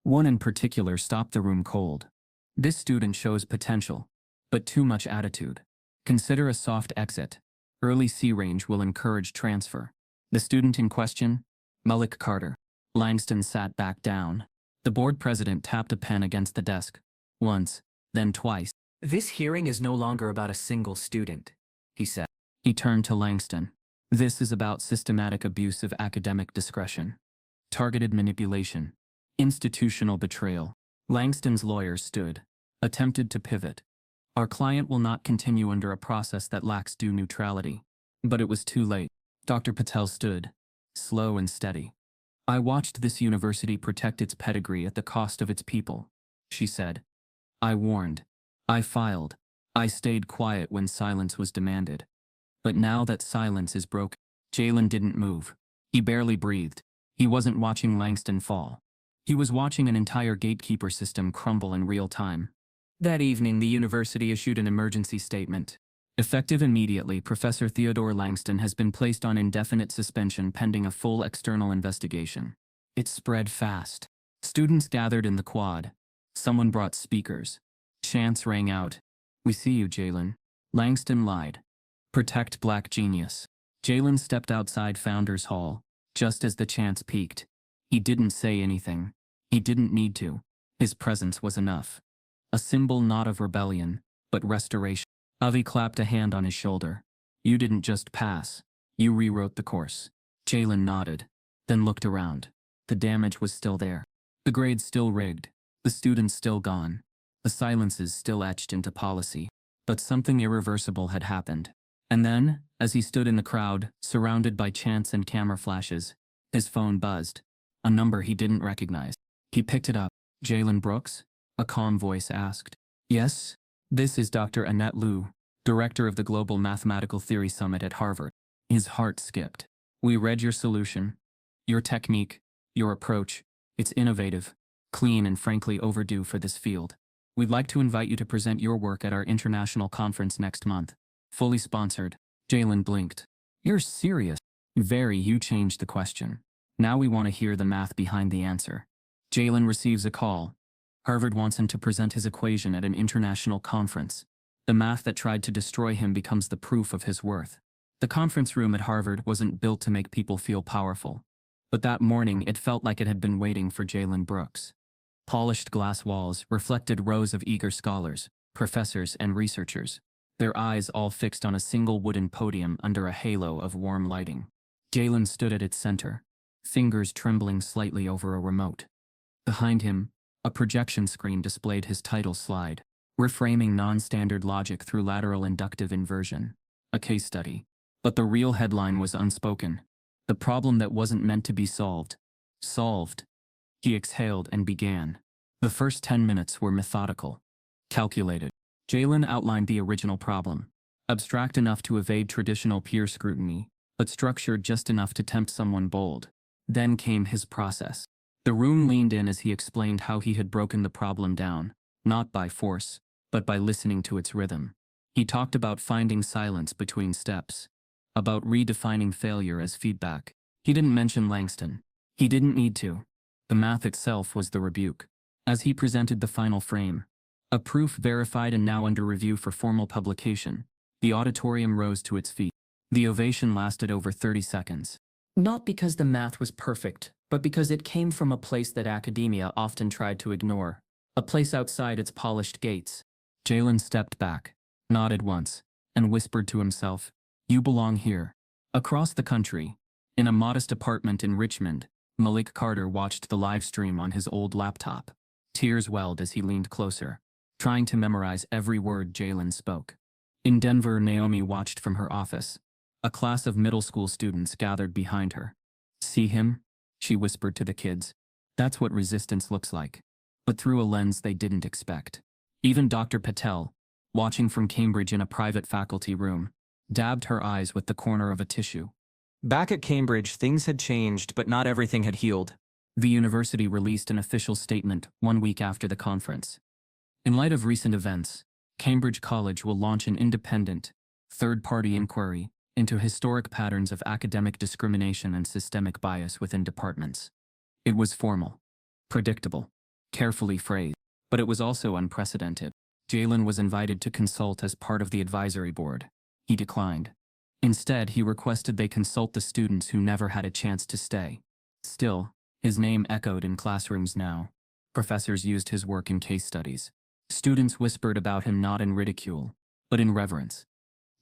One in particular stopped the room cold. "This student shows potential, but too much attitude. Consider a soft exit. Early C range will encourage transfer." The student in question? Malik Carter. Langston sat back down. The board president tapped a pen against the desk. Once, then twice. "This hearing is no longer about a single student," he said. He turned to Langston. "This is about systematic abuse of academic discretion. Targeted manipulation. Institutional betrayal." Langston's lawyer stood, attempted to pivot. "Our client will not continue under a process that lacks due neutrality." But it was too late. Dr. Patel stood, slow and steady. "I watched this university protect its pedigree at the cost of its people," she said. "I warned. I filed. I stayed quiet when silence was demanded. But now that silence is broken." Jalen didn't move. He barely breathed. He wasn't watching Langston fall. He was watching an entire gatekeeper system crumble in real time. That evening, the university issued an emergency statement. "Effective immediately, Professor Theodore Langston has been placed on indefinite suspension pending a full external investigation." It spread fast. Students gathered in the quad. Someone brought speakers. Chants rang out. "We see you, Jalen." Langston lied. "Protect Black genius." Jalen stepped outside Founders Hall, just as the chants peaked. He didn't say anything. He didn't need to. His presence was enough. A symbol not of rebellion, but restoration. Avi clapped a hand on his shoulder. "You didn't just pass. You rewrote the course." Jalen nodded, then looked around. The damage was still there. The grades still rigged. The students still gone. The silences still etched into policy. But something irreversible had happened. And then, as he stood in the crowd, surrounded by chants and camera flashes, his phone buzzed. A number he didn't recognize. He picked it up. "Jalen Brooks?" a calm voice asked. "Yes? This is Dr. Annette Liu, director of the Global Mathematical Theory Summit at Harvard." His heart skipped. "We read your solution. Your technique, your approach. It's innovative, clean, and frankly overdue for this field. We'd like to invite you to present your work at our international conference next month. Fully sponsored." Jalen blinked. "You're serious?" "Very. You changed the question. Now we want to hear the math behind the answer." Jalen receives a call. Harvard wants him to present his equation at an international conference. The math that tried to destroy him becomes the proof of his worth. The conference room at Harvard wasn't built to make people feel powerful. But that morning it felt like it had been waiting for Jalen Brooks. Polished glass walls reflected rows of eager scholars, professors, and researchers, their eyes all fixed on a single wooden podium under a halo of warm lighting. Jalen stood at its center, fingers trembling slightly over a remote. Behind him, a projection screen displayed his title slide, "Reframing Non-Standard Logic Through Lateral Inductive Inversion," a case study. But the real headline was unspoken. The problem that wasn't meant to be solved. Solved. He exhaled and began. The first 10 minutes were methodical, calculated. Jalen outlined the original problem, abstract enough to evade traditional peer scrutiny, but structured just enough to tempt someone bold. Then came his process. The room leaned in as he explained how he had broken the problem down, not by force, but by listening to its rhythm. He talked about finding silence between steps, about redefining failure as feedback. He didn't mention Langston. He didn't need to. The math itself was the rebuke. As he presented the final frame, a proof verified and now under review for formal publication, the auditorium rose to its feet. The ovation lasted over 30 seconds. Not because the math was perfect, but because it came from a place that academia often tried to ignore. A place outside its polished gates. Jalen stepped back, nodded once, and whispered to himself, "You belong here." Across the country, in a modest apartment in Richmond, Malik Carter watched the live stream on his old laptop. Tears welled as he leaned closer, trying to memorize every word Jalen spoke. In Denver, Naomi watched from her office. A class of middle school students gathered behind her. "See him?" she whispered to the kids. "That's what resistance looks like." But through a lens they didn't expect. Even Dr. Patel, watching from Cambridge in a private faculty room, dabbed her eyes with the corner of a tissue. Back at Cambridge, things had changed, but not everything had healed. The university released an official statement 1 week after the conference. In light of recent events, Cambridge College will launch an independent, third-party inquiry into historic patterns of academic discrimination and systemic bias within departments. It was formal, predictable, carefully phrased, but it was also unprecedented. Jalen was invited to consult as part of the advisory board. He declined. Instead, he requested they consult the students who never had a chance to stay. Still, his name echoed in classrooms now. Professors used his work in case studies. Students whispered about him not in ridicule, but in reverence.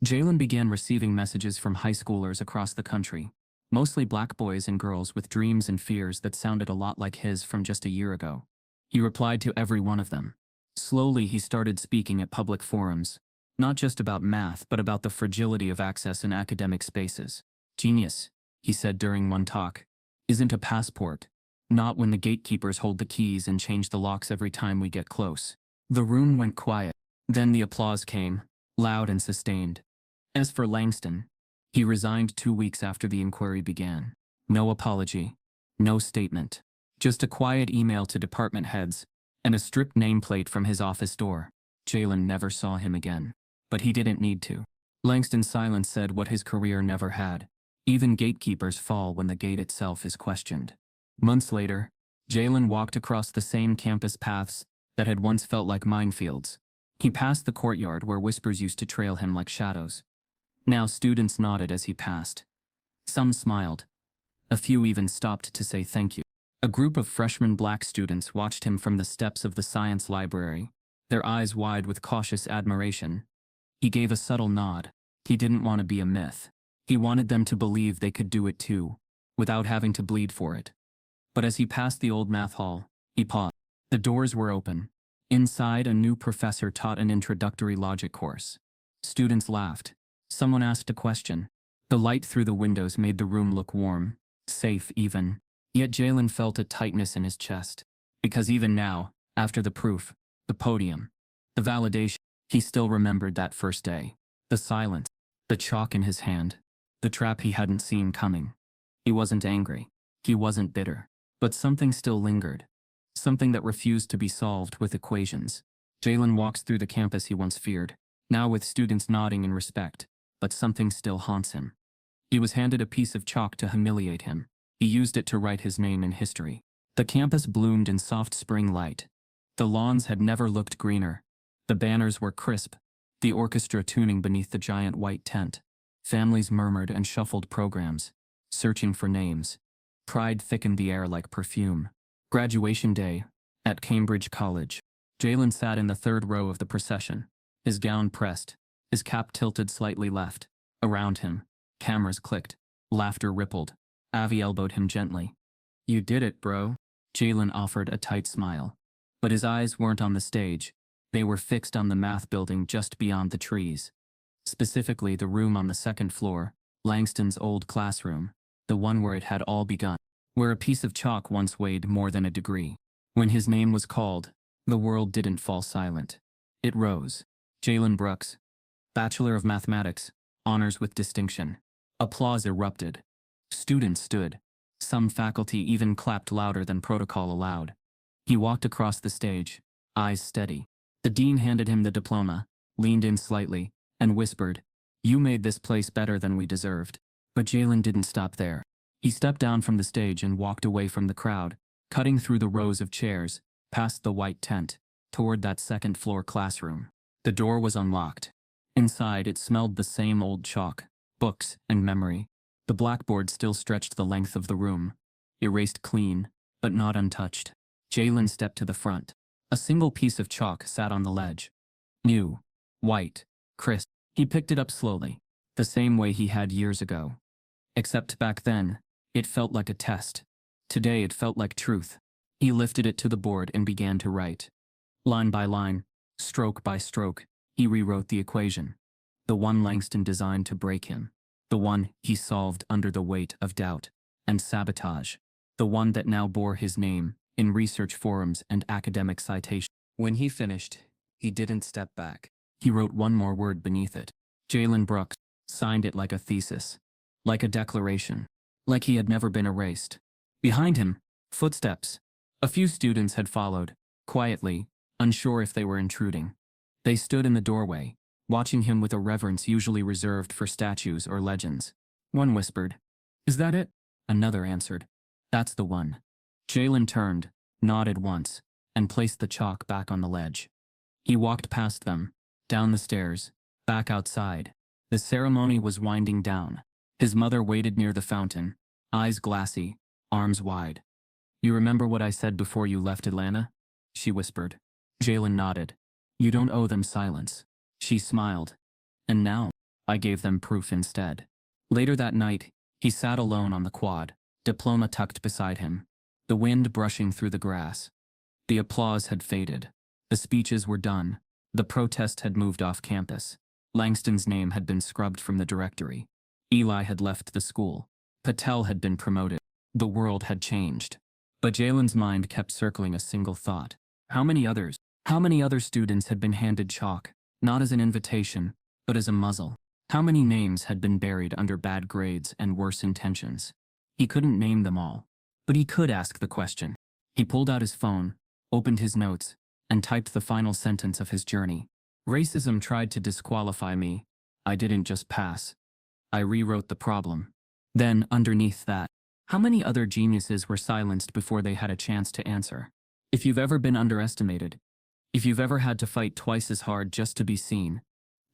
Jalen began receiving messages from high schoolers across the country, mostly black boys and girls with dreams and fears that sounded a lot like his from just a year ago. He replied to every one of them. Slowly, he started speaking at public forums, not just about math, but about the fragility of access in academic spaces. "Genius," he said during one talk, "isn't a passport. Not when the gatekeepers hold the keys and change the locks every time we get close." The room went quiet. Then the applause came, loud and sustained. As for Langston, he resigned 2 weeks after the inquiry began. No apology, no statement, just a quiet email to department heads and a stripped nameplate from his office door. Jalen never saw him again. But he didn't need to. Langston's silence said what his career never had. Even gatekeepers fall when the gate itself is questioned. Months later, Jalen walked across the same campus paths that had once felt like minefields. He passed the courtyard where whispers used to trail him like shadows. Now students nodded as he passed. Some smiled. A few even stopped to say thank you. A group of freshman black students watched him from the steps of the science library, their eyes wide with cautious admiration. He gave a subtle nod. He didn't want to be a myth. He wanted them to believe they could do it too, without having to bleed for it. But as he passed the old math hall, he paused. The doors were open. Inside, a new professor taught an introductory logic course. Students laughed. Someone asked a question. The light through the windows made the room look warm, safe even. Yet Jalen felt a tightness in his chest. Because even now, after the proof, the podium, the validation, he still remembered that first day. The silence, the chalk in his hand, the trap he hadn't seen coming. He wasn't angry. He wasn't bitter. But something still lingered. Something that refused to be solved with equations. Jalen walks through the campus he once feared, now with students nodding in respect, but something still haunts him. He was handed a piece of chalk to humiliate him. He used it to write his name in history. The campus bloomed in soft spring light. The lawns had never looked greener. The banners were crisp, the orchestra tuning beneath the giant white tent. Families murmured and shuffled programs, searching for names. Pride thickened the air like perfume. Graduation day, at Cambridge College. Jalen sat in the third row of the procession, his gown pressed, his cap tilted slightly left. Around him, cameras clicked, laughter rippled. Avi elbowed him gently. "You did it, bro." Jalen offered a tight smile. But his eyes weren't on the stage. They were fixed on the math building just beyond the trees. Specifically the room on the second floor, Langston's old classroom, the one where it had all begun, where a piece of chalk once weighed more than a degree. When his name was called, the world didn't fall silent. It rose. Jalen Brooks, Bachelor of Mathematics, honors with distinction. Applause erupted. Students stood. Some faculty even clapped louder than protocol allowed. He walked across the stage, eyes steady. The dean handed him the diploma, leaned in slightly, and whispered, "You made this place better than we deserved." But Jalen didn't stop there. He stepped down from the stage and walked away from the crowd, cutting through the rows of chairs, past the white tent, toward that second-floor classroom. The door was unlocked. Inside, it smelled the same old chalk, books, and memory. The blackboard still stretched the length of the room, erased clean, but not untouched. Jalen stepped to the front. A single piece of chalk sat on the ledge. New, white, crisp. He picked it up slowly, the same way he had years ago. Except back then, it felt like a test. Today it felt like truth. He lifted it to the board and began to write. Line by line, stroke by stroke, he rewrote the equation. The one Langston designed to break him. The one he solved under the weight of doubt and sabotage. The one that now bore his name in research forums and academic citations. When he finished, he didn't step back. He wrote one more word beneath it. Jalen Brooks signed it like a thesis, like a declaration, like he had never been erased. Behind him, footsteps. A few students had followed, quietly, unsure if they were intruding. They stood in the doorway, watching him with a reverence usually reserved for statues or legends. One whispered, "Is that it?" Another answered, "That's the one." Jalen turned, nodded once, and placed the chalk back on the ledge. He walked past them, down the stairs, back outside. The ceremony was winding down. His mother waited near the fountain, eyes glassy, arms wide. "You remember what I said before you left Atlanta?" she whispered. Jalen nodded. "You don't owe them silence." She smiled. "And now, I gave them proof instead." Later that night, he sat alone on the quad, diploma tucked beside him, the wind brushing through the grass. The applause had faded. The speeches were done. The protest had moved off campus. Langston's name had been scrubbed from the directory. Eli had left the school. Patel had been promoted. The world had changed. But Jalen's mind kept circling a single thought. How many other students had been handed chalk, not as an invitation, but as a muzzle? How many names had been buried under bad grades and worse intentions? He couldn't name them all, but he could ask the question. He pulled out his phone, opened his notes, and typed the final sentence of his journey. "Racism tried to disqualify me. I didn't just pass. I rewrote the problem." Then, underneath that, how many other geniuses were silenced before they had a chance to answer? If you've ever been underestimated, if you've ever had to fight twice as hard just to be seen,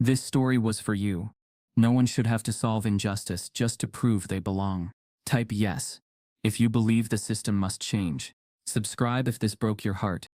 this story was for you. No one should have to solve injustice just to prove they belong. Type yes if you believe the system must change. Subscribe if this broke your heart.